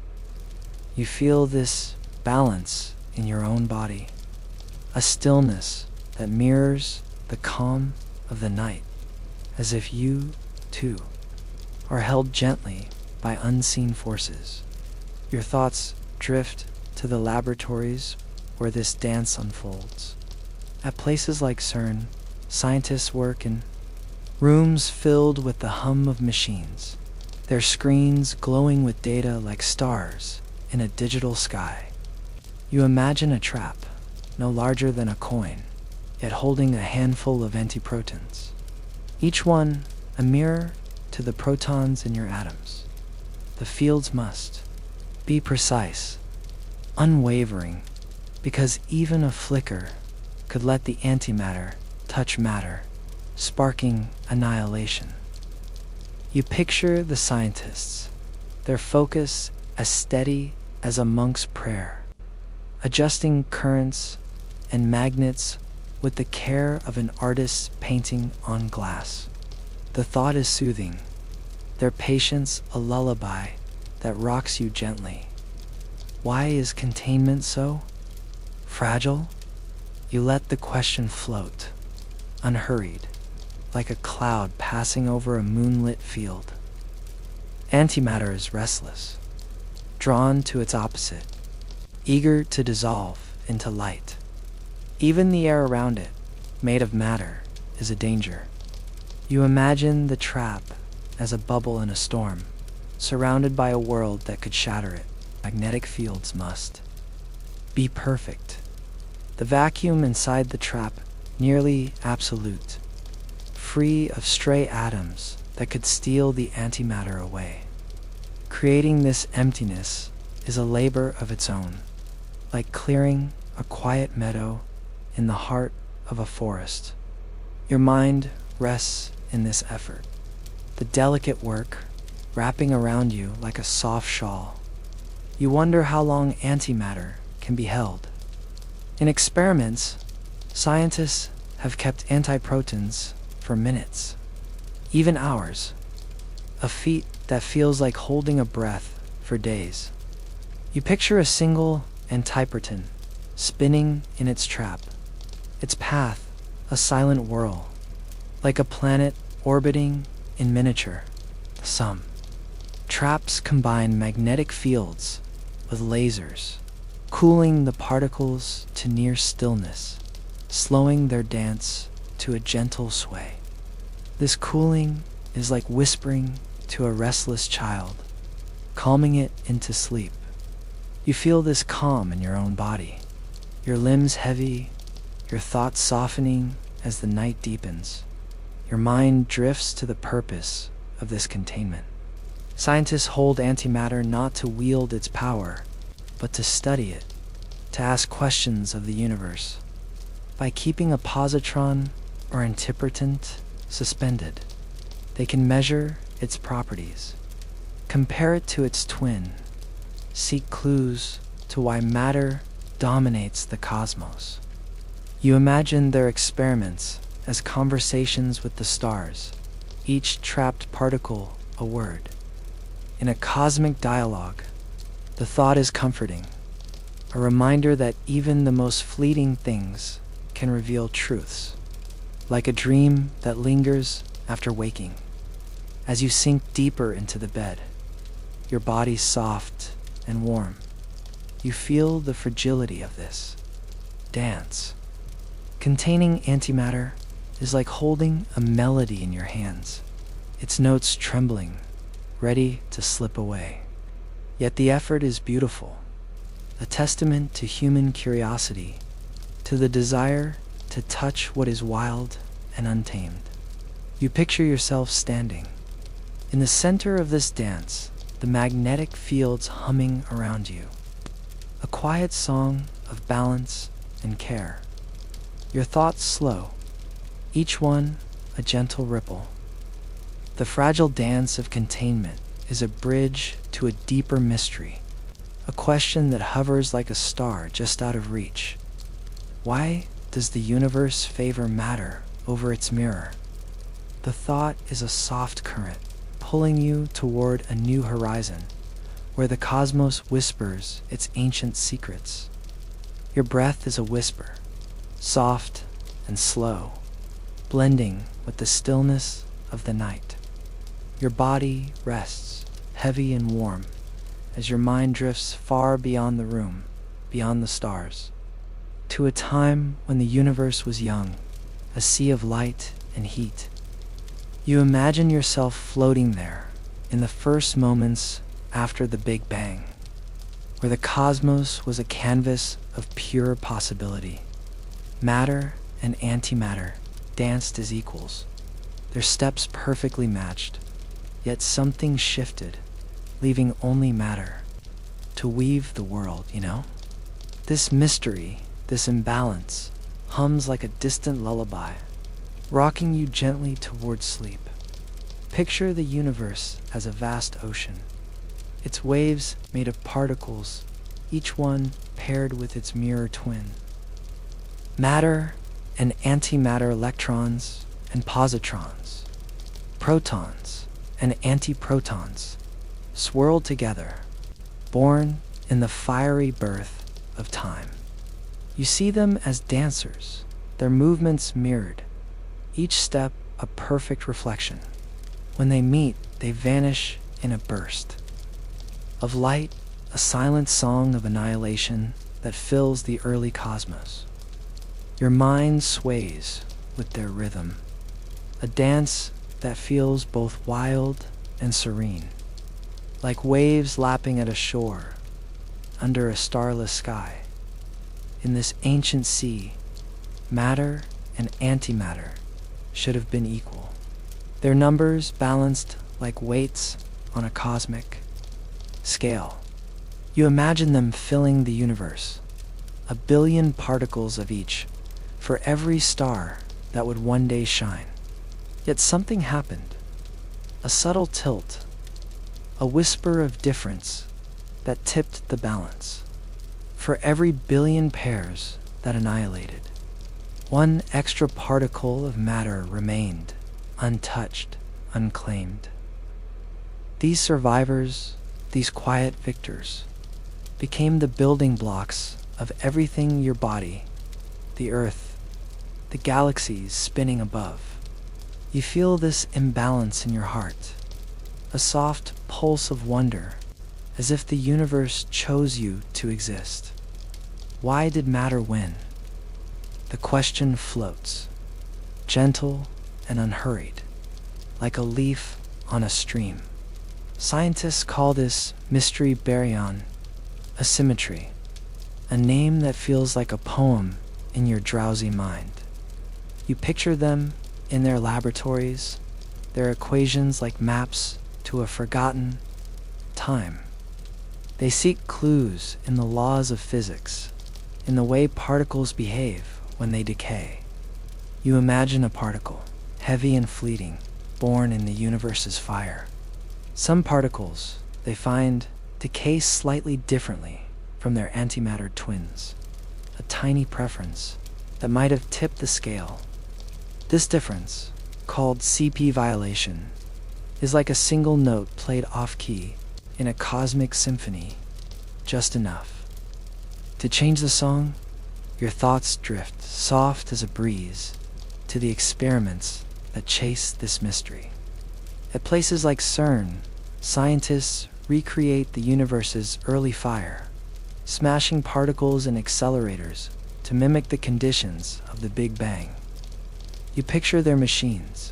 You feel this balance in your own body, a stillness that mirrors the calm of the night, as if you, too, are held gently by unseen forces. Your thoughts drift to the laboratories where this dance unfolds. At places like CERN, scientists work in rooms filled with the hum of machines, their screens glowing with data like stars in a digital sky. You imagine a trap, no larger than a coin, yet holding a handful of antiprotons. Each one a mirror to the protons in your atoms. The fields must be precise, unwavering, because even a flicker could let the antimatter touch matter, sparking annihilation. You picture the scientists, their focus as steady as a monk's prayer, adjusting currents and magnets with the care of an artist painting on glass. The thought is soothing, their patience a lullaby that rocks you gently. Why is containment so fragile? You let the question float, unhurried, like a cloud passing over a moonlit field. Antimatter is restless, drawn to its opposite, eager to dissolve into light. Even the air around it, made of matter, is a danger. You imagine the trap as a bubble in a storm, surrounded by a world that could shatter it. Magnetic fields must be perfect. The vacuum inside the trap nearly absolute, free of stray atoms that could steal the antimatter away. Creating this emptiness is a labor of its own, like clearing a quiet meadow in the heart of a forest. Your mind rests in this effort, the delicate work wrapping around you like a soft shawl. You wonder how long antimatter can be held. In experiments, scientists have kept antiprotons for minutes, even hours, a feat that feels like holding a breath for days. You picture a single antiproton spinning in its trap, its path a silent whirl, like a planet orbiting in miniature. Some traps combine magnetic fields with lasers, cooling the particles to near stillness, slowing their dance to a gentle sway. This cooling is like whispering to a restless child, calming it into sleep. You feel this calm in your own body, your limbs heavy, your thoughts softening as the night deepens. Your mind drifts to the purpose of this containment. Scientists hold antimatter not to wield its power, but to study it, to ask questions of the universe. By keeping a positron or antiproton suspended, they can measure its properties, compare it to its twin, seek clues to why matter dominates the cosmos. You imagine their experiments as conversations with the stars, each trapped particle a word. In a cosmic dialogue, the thought is comforting, a reminder that even the most fleeting things can reveal truths, like a dream that lingers after waking. As you sink deeper into the bed, your body soft and warm, you feel the fragility of this dance. Containing antimatter is like holding a melody in your hands, its notes trembling, ready to slip away. Yet the effort is beautiful, a testament to human curiosity, to the desire to touch what is wild and untamed. You picture yourself standing in the center of this dance, the magnetic fields humming around you, a quiet song of balance and care. Your thoughts slow, each one a gentle ripple. The fragile dance of containment is a bridge to a deeper mystery, a question that hovers like a star just out of reach. Why does the universe favor matter over its mirror? The thought is a soft current, pulling you toward a new horizon, where the cosmos whispers its ancient secrets. Your breath is a whisper, soft and slow, blending with the stillness of the night. Your body rests, heavy and warm, as your mind drifts far beyond the room, beyond the stars, to a time when the universe was young, a sea of light and heat. You imagine yourself floating there in the first moments after the Big Bang, where the cosmos was a canvas of pure possibility. Matter and antimatter danced as equals, their steps perfectly matched. Yet something shifted, leaving only matter to weave the world, This mystery, this imbalance, hums like a distant lullaby, rocking you gently towards sleep. Picture the universe as a vast ocean, its waves made of particles, each one paired with its mirror twin. Matter and antimatter, electrons and positrons, protons and antiprotons, swirled together, born in the fiery birth of time. You see them as dancers, their movements mirrored, each step a perfect reflection. When they meet, they vanish in a burst of light, a silent song of annihilation that fills the early cosmos. Your mind sways with their rhythm, a dance that feels both wild and serene, like waves lapping at a shore under a starless sky. In this ancient sea, matter and antimatter should have been equal, their numbers balanced like weights on a cosmic scale. You imagine them filling the universe, a billion particles of each, for every star that would one day shine. Yet something happened, a subtle tilt, a whisper of difference that tipped the balance. For every billion pairs that annihilated, one extra particle of matter remained, untouched, unclaimed. These survivors, these quiet victors, became the building blocks of everything: your body, the earth, the galaxies spinning above. You feel this imbalance in your heart, a soft pulse of wonder, as if the universe chose you to exist. Why did matter win? The question floats, gentle and unhurried, like a leaf on a stream. Scientists call this mystery baryon asymmetry, a name that feels like a poem in your drowsy mind. You picture them in their laboratories, their equations like maps to a forgotten time. They seek clues in the laws of physics, in the way particles behave when they decay. You imagine a particle, heavy and fleeting, born in the universe's fire. Some particles, they find, decay slightly differently from their antimatter twins, a tiny preference that might have tipped the scale. This difference, called CP violation, is like a single note played off-key in a cosmic symphony, just enough to change the song. Your thoughts drift, soft as a breeze, to the experiments that chase this mystery. At places like CERN, scientists recreate the universe's early fire, smashing particles and accelerators to mimic the conditions of the Big Bang. You picture their machines,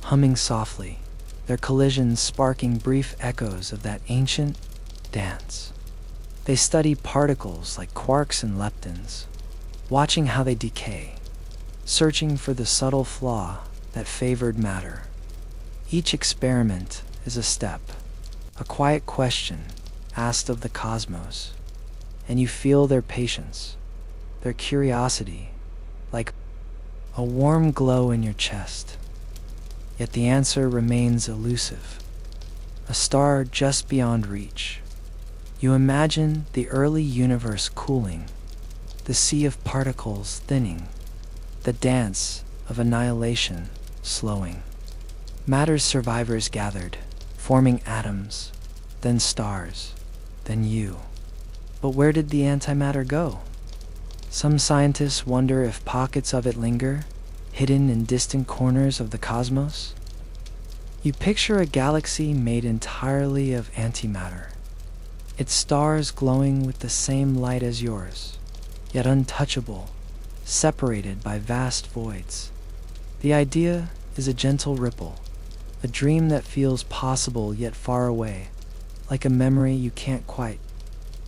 humming softly, their collisions sparking brief echoes of that ancient dance. They study particles like quarks and leptons, watching how they decay, searching for the subtle flaw that favored matter. Each experiment is a step, a quiet question asked of the cosmos, and you feel their patience, their curiosity, like a warm glow in your chest. Yet the answer remains elusive, a star just beyond reach. You imagine the early universe cooling, the sea of particles thinning, the dance of annihilation slowing. Matter's survivors gathered, forming atoms, then stars, then you. But where did the antimatter go? Some scientists wonder if pockets of it linger, hidden in distant corners of the cosmos. You picture a galaxy made entirely of antimatter, its stars glowing with the same light as yours, yet untouchable, separated by vast voids. The idea is a gentle ripple, a dream that feels possible yet far away, like a memory you can't quite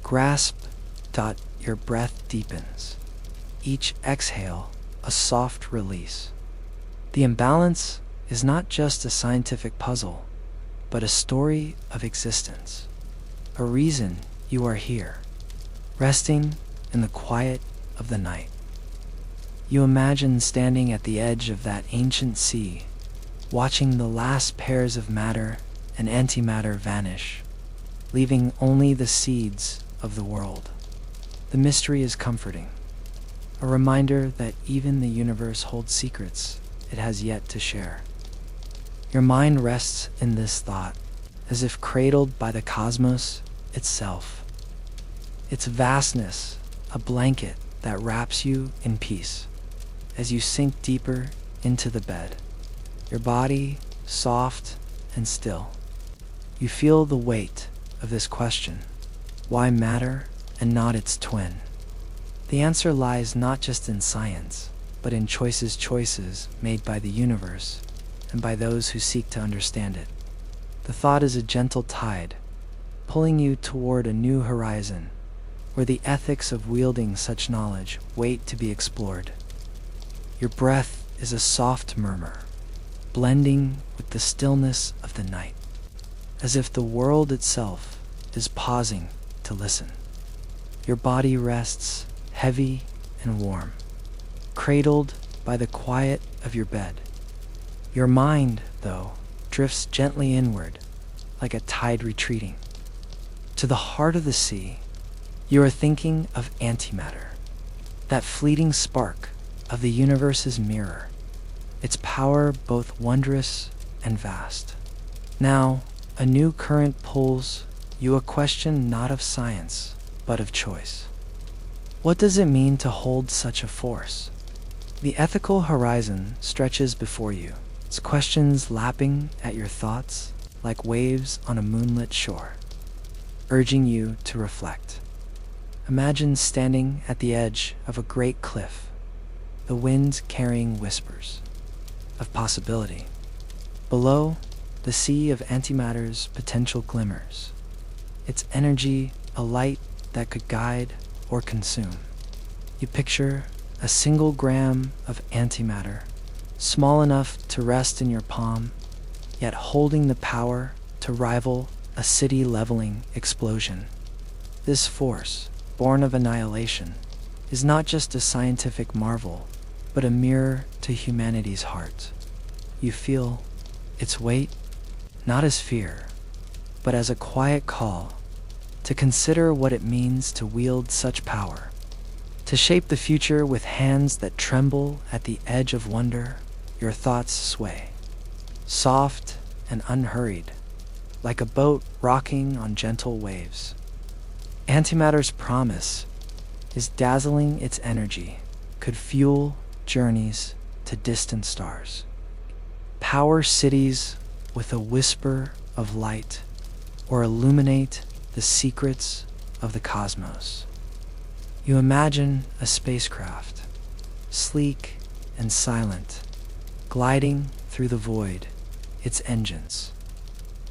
grasp. Your breath deepens, each exhale a soft release. The imbalance is not just a scientific puzzle, but a story of existence, a reason you are here, resting in the quiet of the night. You imagine standing at the edge of that ancient sea, watching the last pairs of matter and antimatter vanish, leaving only the seeds of the world. The mystery is comforting, a reminder that even the universe holds secrets it has yet to share. Your mind rests in this thought, as if cradled by the cosmos itself. Its vastness, a blanket that wraps you in peace as you sink deeper into the bed, your body soft and still. You feel the weight of this question: why matter and not its twin? The answer lies not just in science, but in choices made by the universe and by those who seek to understand it. The thought is a gentle tide, pulling you toward a new horizon, where the ethics of wielding such knowledge wait to be explored. Your breath is a soft murmur, blending with the stillness of the night, as if the world itself is pausing to listen. Your body rests heavy and warm, cradled by the quiet of your bed. Your mind, though, drifts gently inward, like a tide retreating. To the heart of the sea, you are thinking of antimatter, that fleeting spark of the universe's mirror, its power both wondrous and vast. Now, a new current pulls you, a question not of science, but of choice. What does it mean to hold such a force? The ethical horizon stretches before you, its questions lapping at your thoughts like waves on a moonlit shore, urging you to reflect. Imagine standing at the edge of a great cliff, the wind carrying whispers of possibility. Below, the sea of antimatter's potential glimmers, its energy a light that could guide or consume. You picture a single gram of antimatter, small enough to rest in your palm, yet holding the power to rival a city-leveling explosion. This force, born of annihilation, is not just a scientific marvel, but a mirror to humanity's heart. You feel its weight, not as fear, but as a quiet call to consider what it means to wield such power, to shape the future with hands that tremble at the edge of wonder. Your thoughts sway, soft and unhurried, like a boat rocking on gentle waves. Antimatter's promise is dazzling. Its energy could fuel journeys to distant stars, power cities with a whisper of light, or illuminate the secrets of the cosmos. You imagine a spacecraft, sleek and silent, gliding through the void, its engines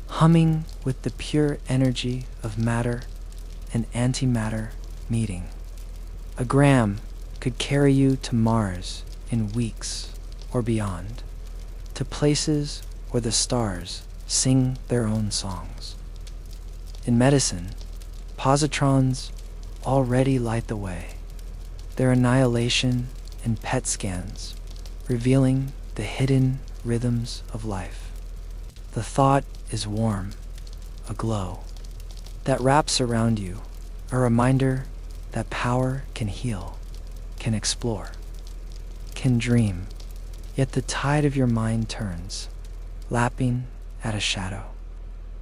humming with the pure energy of matter and antimatter meeting. A gram could carry you to Mars in weeks or beyond, to places where the stars sing their own songs. In medicine, positrons already light the way, their annihilation in PET scans revealing the hidden rhythms of life. The thought is warm, a glow that wraps around you, a reminder that power can heal, can explore, can dream. Yet the tide of your mind turns, lapping at a shadow.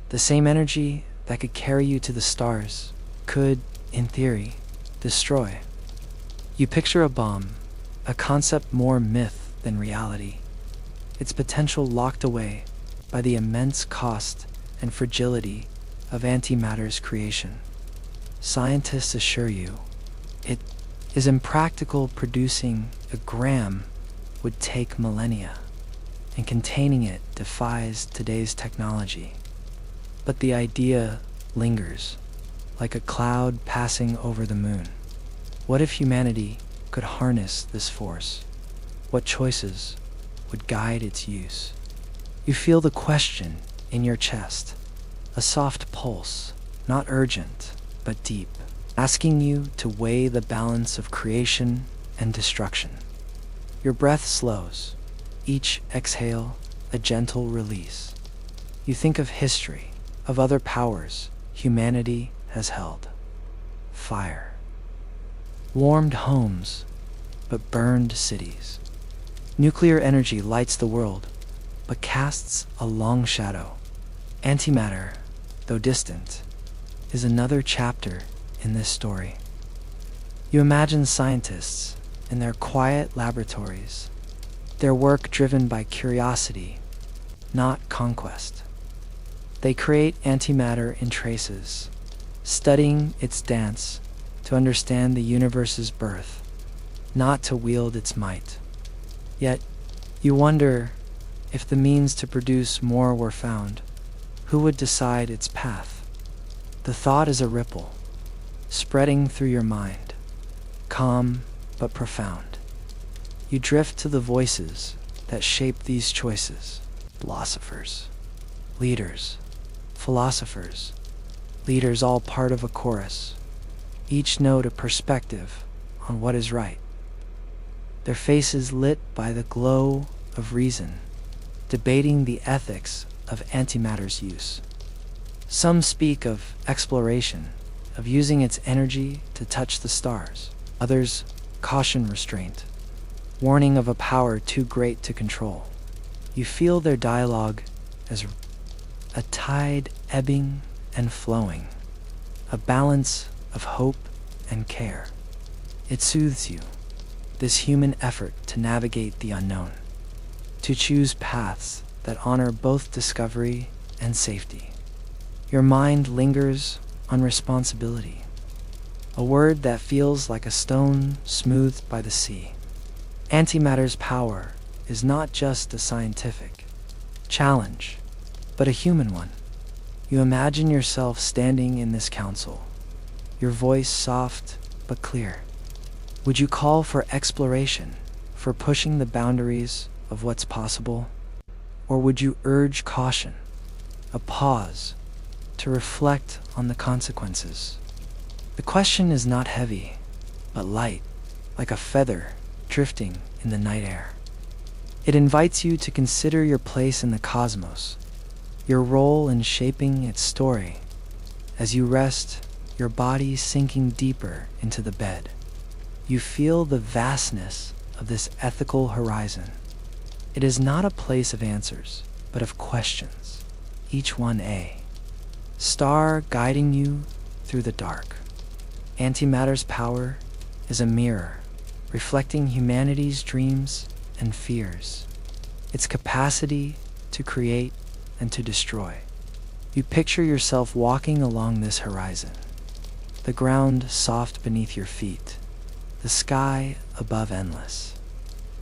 The same energy that could carry you to the stars could, in theory, destroy. You picture a bomb, a concept more myth than reality, its potential locked away by the immense cost and fragility of antimatter's creation. Scientists assure you it is impractical. Producing a gram would take millennia, and containing it defies today's technology. But the idea lingers, like a cloud passing over the moon. What if humanity could harness this force, what choices would guide its use. You feel the question in your chest, a soft pulse, not urgent, but deep, asking you to weigh the balance of creation and destruction. Your breath slows, each exhale a gentle release. You think of history, of other powers humanity has held. Fire warmed homes, but burned cities. Nuclear energy lights the world, but casts a long shadow. Antimatter, though distant, is another chapter in this story. You imagine scientists in their quiet laboratories, their work driven by curiosity, not conquest. They create antimatter in traces, studying its dance to understand the universe's birth, not to wield its might. Yet, you wonder if the means to produce more were found, who would decide its path? The thought is a ripple, spreading through your mind, calm but profound. You drift to the voices that shape these choices. Philosophers, leaders, philosophers, leaders, all part of a chorus, each note a perspective on what is right. Their faces lit by the glow of reason, debating the ethics of antimatter's use. Some speak of exploration, of using its energy to touch the stars. Others caution restraint, warning of a power too great to control. You feel their dialogue as a tide ebbing and flowing, a balance of hope and care. It soothes you, this human effort to navigate the unknown, to choose paths that honor both discovery and safety. Your mind lingers on responsibility, a word that feels like a stone smoothed by the sea. Antimatter's power is not just a scientific challenge, but a human one. You imagine yourself standing in this council, your voice soft but clear. Would you call for exploration, for pushing the boundaries of what's possible? Or would you urge caution, a pause, to reflect on the consequences? The question is not heavy, but light, like a feather drifting in the night air. It invites you to consider your place in the cosmos, your role in shaping its story. As you rest, your body sinking deeper into the bed, you feel the vastness of this ethical horizon. It is not a place of answers, but of questions, each one a star guiding you through the dark. Antimatter's power is a mirror, reflecting humanity's dreams and fears, its capacity to create and to destroy. You picture yourself walking along this horizon, the ground soft beneath your feet, the sky above endless.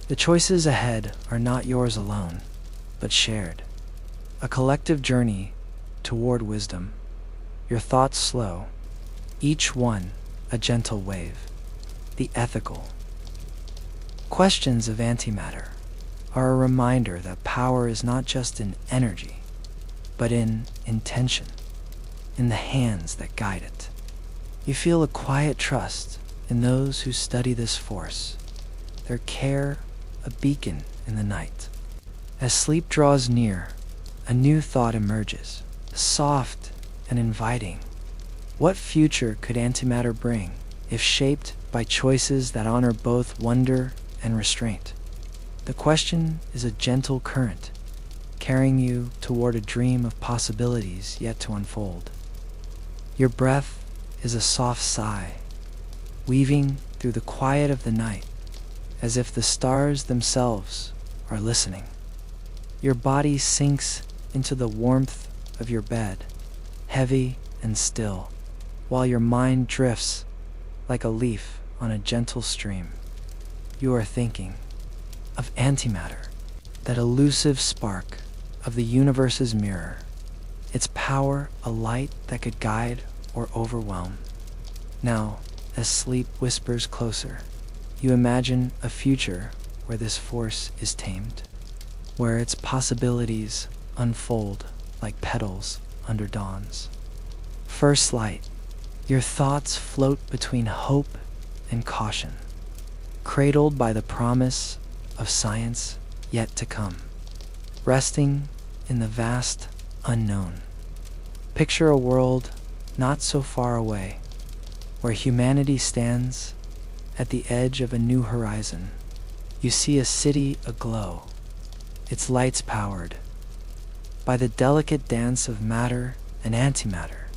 The choices ahead are not yours alone, but shared, a collective journey toward wisdom. Your thoughts slow, each one a gentle wave. The ethical questions of antimatter are a reminder that power is not just in energy, but in intention, in the hands that guide it. You feel a quiet trust in those who study this force, their care a beacon in the night. As sleep draws near, a new thought emerges, soft and inviting. What future could antimatter bring if shaped by choices that honor both wonder and restraint? The question is a gentle current, carrying you toward a dream of possibilities yet to unfold. Your breath is a soft sigh, weaving through the quiet of the night, as if the stars themselves are listening. Your body sinks into the warmth of your bed, heavy and still, while your mind drifts like a leaf on a gentle stream. You are thinking of antimatter, that elusive spark of the universe's mirror, its power a light that could guide or overwhelm. Now, as sleep whispers closer, you imagine a future where this force is tamed, where its possibilities unfold like petals under dawns. First light, your thoughts float between hope and caution, cradled by the promise of science yet to come, resting in the vast unknown. Picture a world not so far away, where humanity stands at the edge of a new horizon. You see a city aglow, its lights powered by the delicate dance of matter and antimatter,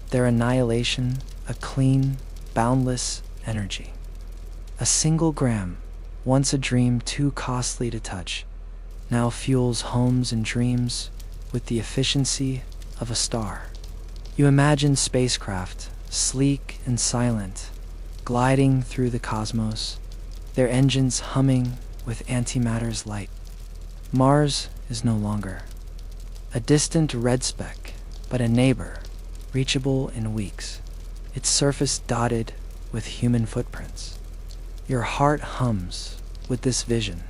their annihilation a clean, boundless energy. A single gram, once a dream too costly to touch, now fuels homes and dreams with the efficiency of a star. You imagine spacecraft, sleek and silent, gliding through the cosmos, their engines humming with antimatter's light. Mars is no longer a distant red speck, but a neighbor, reachable in weeks, its surface dotted with human footprints. Your heart hums with this vision,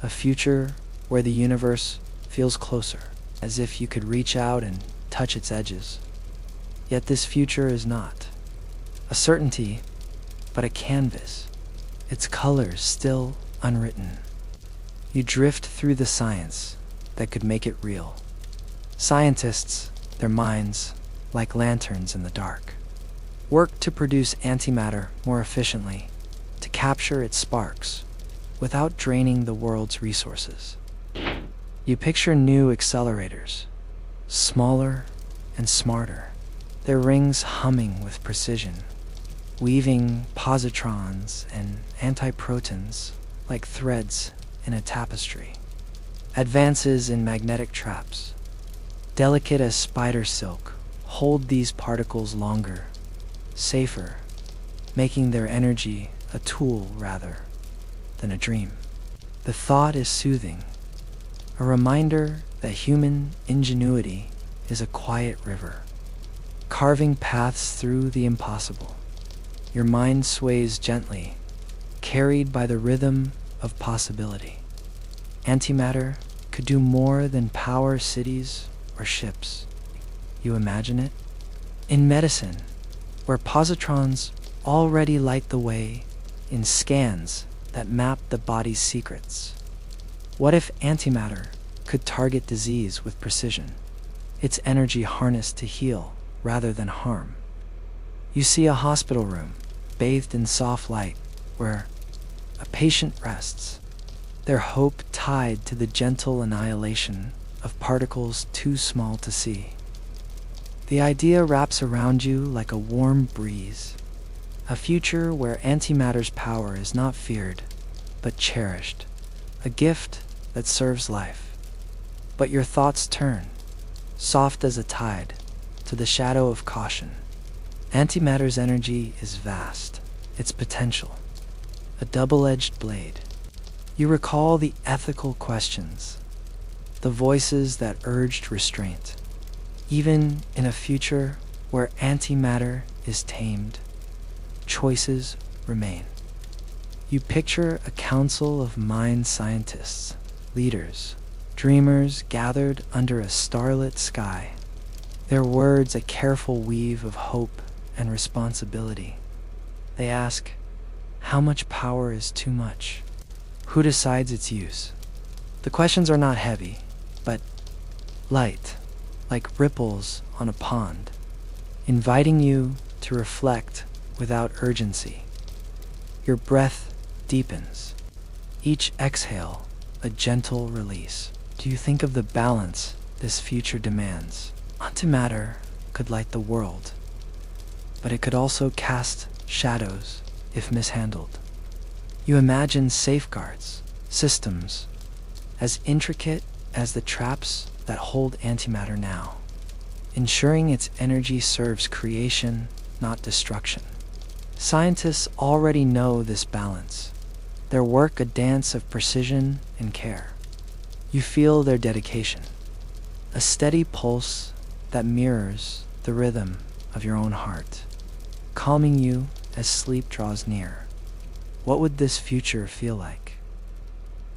a future where the universe feels closer, as if you could reach out and touch its edges. Yet this future is not a certainty, but a canvas, its colors still unwritten. You drift through the science that could make it real. Scientists, their minds like lanterns in the dark, work to produce antimatter more efficiently, to capture its sparks without draining the world's resources. You picture new accelerators, smaller and smarter, their rings humming with precision, weaving positrons and antiprotons like threads in a tapestry. Advances in magnetic traps, delicate as spider silk, hold these particles longer, safer, making their energy a tool rather than a dream. The thought is soothing, a reminder that human ingenuity is a quiet river, carving paths through the impossible. Your mind sways gently, carried by the rhythm of possibility. Antimatter could do more than power cities or ships. You imagine it? In medicine, where positrons already light the way in scans that map the body's secrets. What if antimatter could target disease with precision, its energy harnessed to heal rather than harm? You see a hospital room bathed in soft light where a patient rests, their hope tied to the gentle annihilation of particles too small to see. The idea wraps around you like a warm breeze, a future where antimatter's power is not feared, but cherished, a gift that serves life. But your thoughts turn, soft as a tide, to the shadow of caution. Antimatter's energy is vast, its potential, a double-edged blade. You recall the ethical questions, the voices that urged restraint. Even in a future where antimatter is tamed, choices remain. You picture a council of mind scientists, leaders, dreamers gathered under a starlit sky, their words a careful weave of hope and responsibility. They ask, how much power is too much? Who decides its use? The questions are not heavy, but light, like ripples on a pond, inviting you to reflect without urgency. Your breath deepens, each exhale a gentle release. Do you think of the balance this future demands? Antimatter could light the world, but it could also cast shadows if mishandled. You imagine safeguards, systems, as intricate as the traps that hold antimatter now, ensuring its energy serves creation, not destruction. Scientists already know this balance, their work a dance of precision and care. You feel their dedication, a steady pulse that mirrors the rhythm of your own heart, calming you as sleep draws near. What would this future feel like?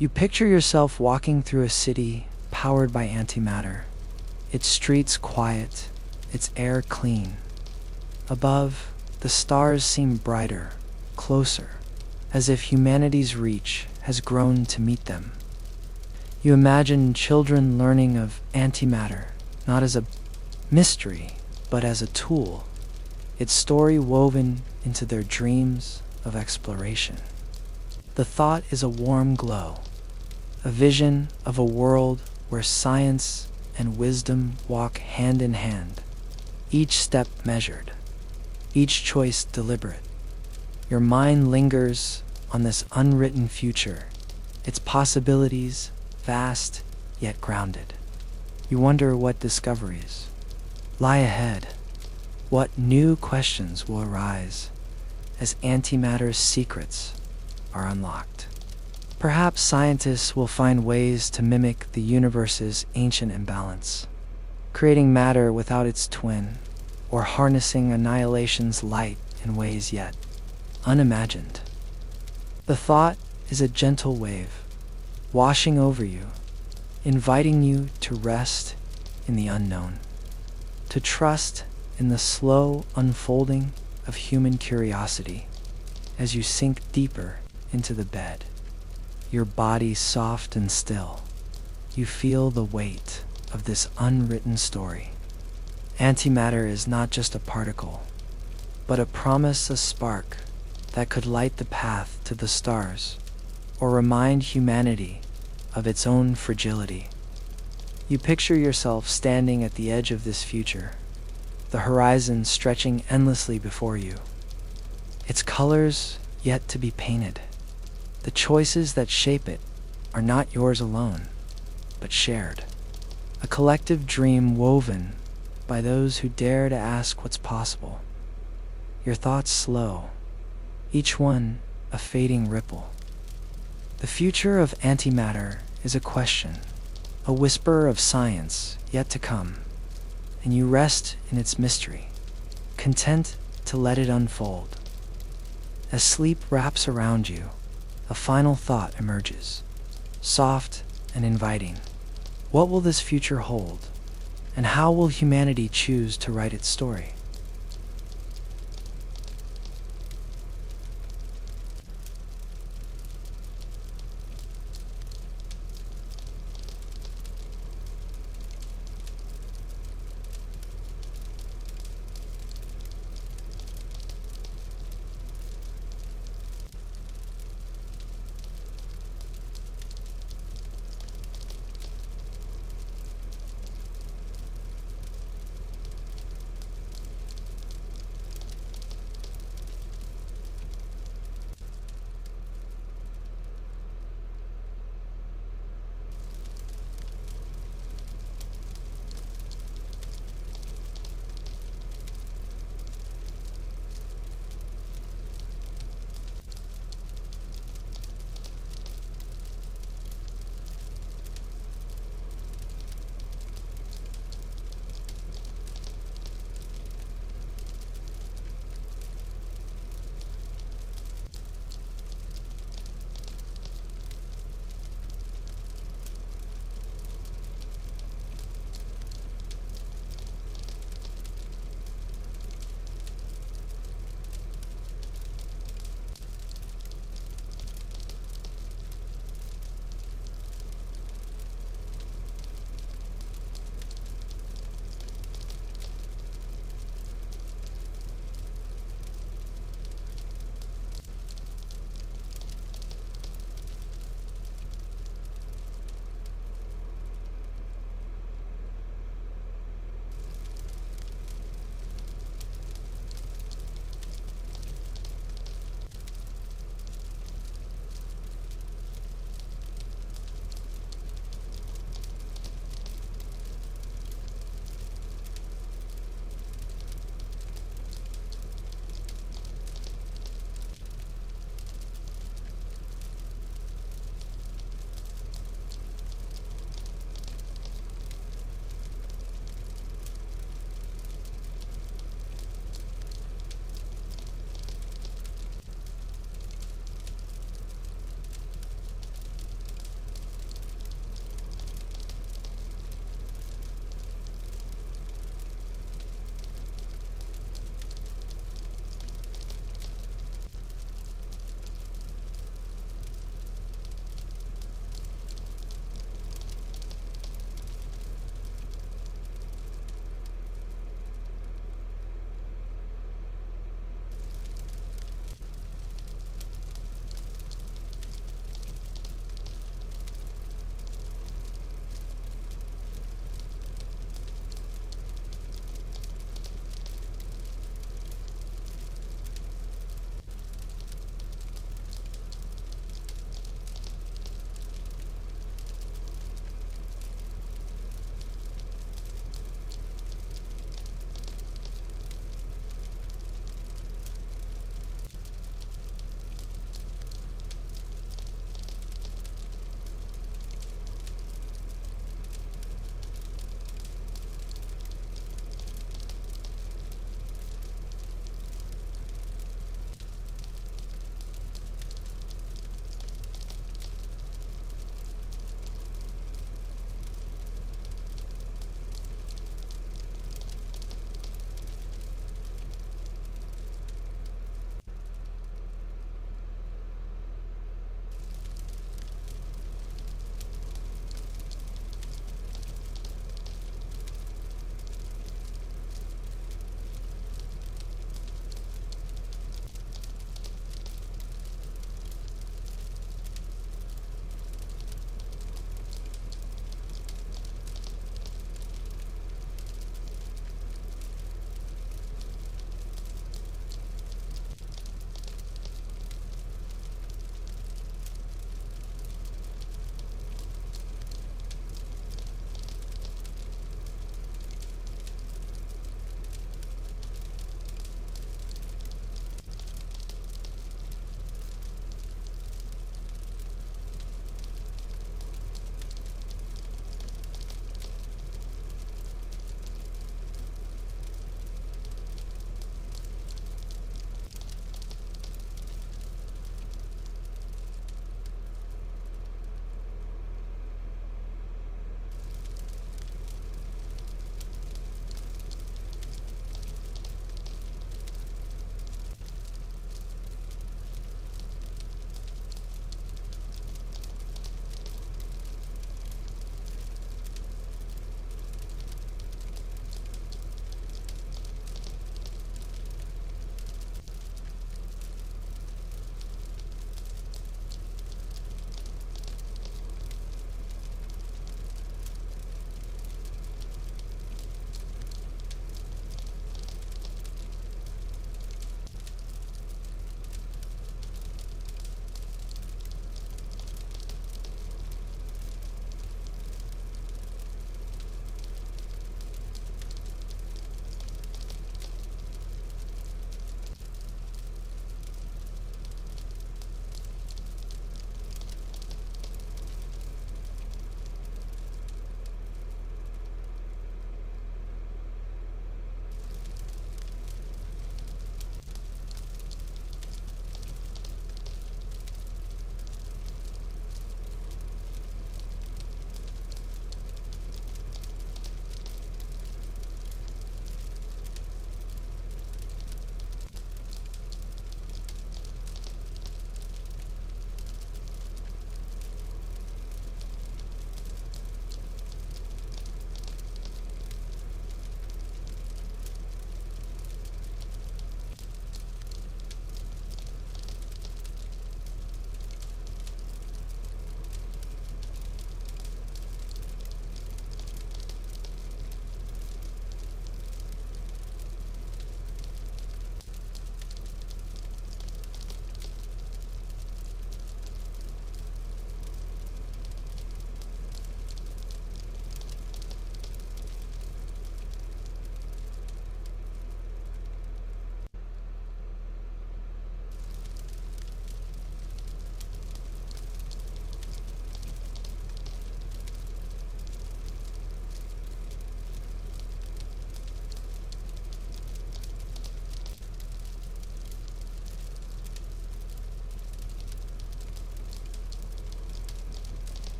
You picture yourself walking through a city powered by antimatter, its streets quiet, its air clean. Above, the stars seem brighter, closer, as if humanity's reach has grown to meet them. You imagine children learning of antimatter, not as a mystery, but as a tool, its story woven into their dreams of exploration. The thought is a warm glow, a vision of a world where science and wisdom walk hand in hand, each step measured, each choice deliberate. Your mind lingers on this unwritten future, its possibilities vast yet grounded. You wonder what discoveries lie ahead, what new questions will arise as antimatter's secrets are unlocked. Perhaps scientists will find ways to mimic the universe's ancient imbalance, creating matter without its twin, or harnessing annihilation's light in ways yet unimagined. The thought is a gentle wave, washing over you, inviting you to rest in the unknown, to trust in the slow unfolding of human curiosity as you sink deeper into the bed, your body soft and still. You feel the weight of this unwritten story. Antimatter is not just a particle, but a promise, a spark that could light the path to the stars or remind humanity of its own fragility. You picture yourself standing at the edge of this future, the horizon stretching endlessly before you, its colors yet to be painted. The choices that shape it are not yours alone, but shared. A collective dream woven by those who dare to ask what's possible. Your thoughts slow, each one a fading ripple. The future of antimatter is a question, a whisper of science yet to come, and you rest in its mystery, content to let it unfold. As sleep wraps around you, a final thought emerges, soft and inviting. What will this future hold, and how will humanity choose to write its story?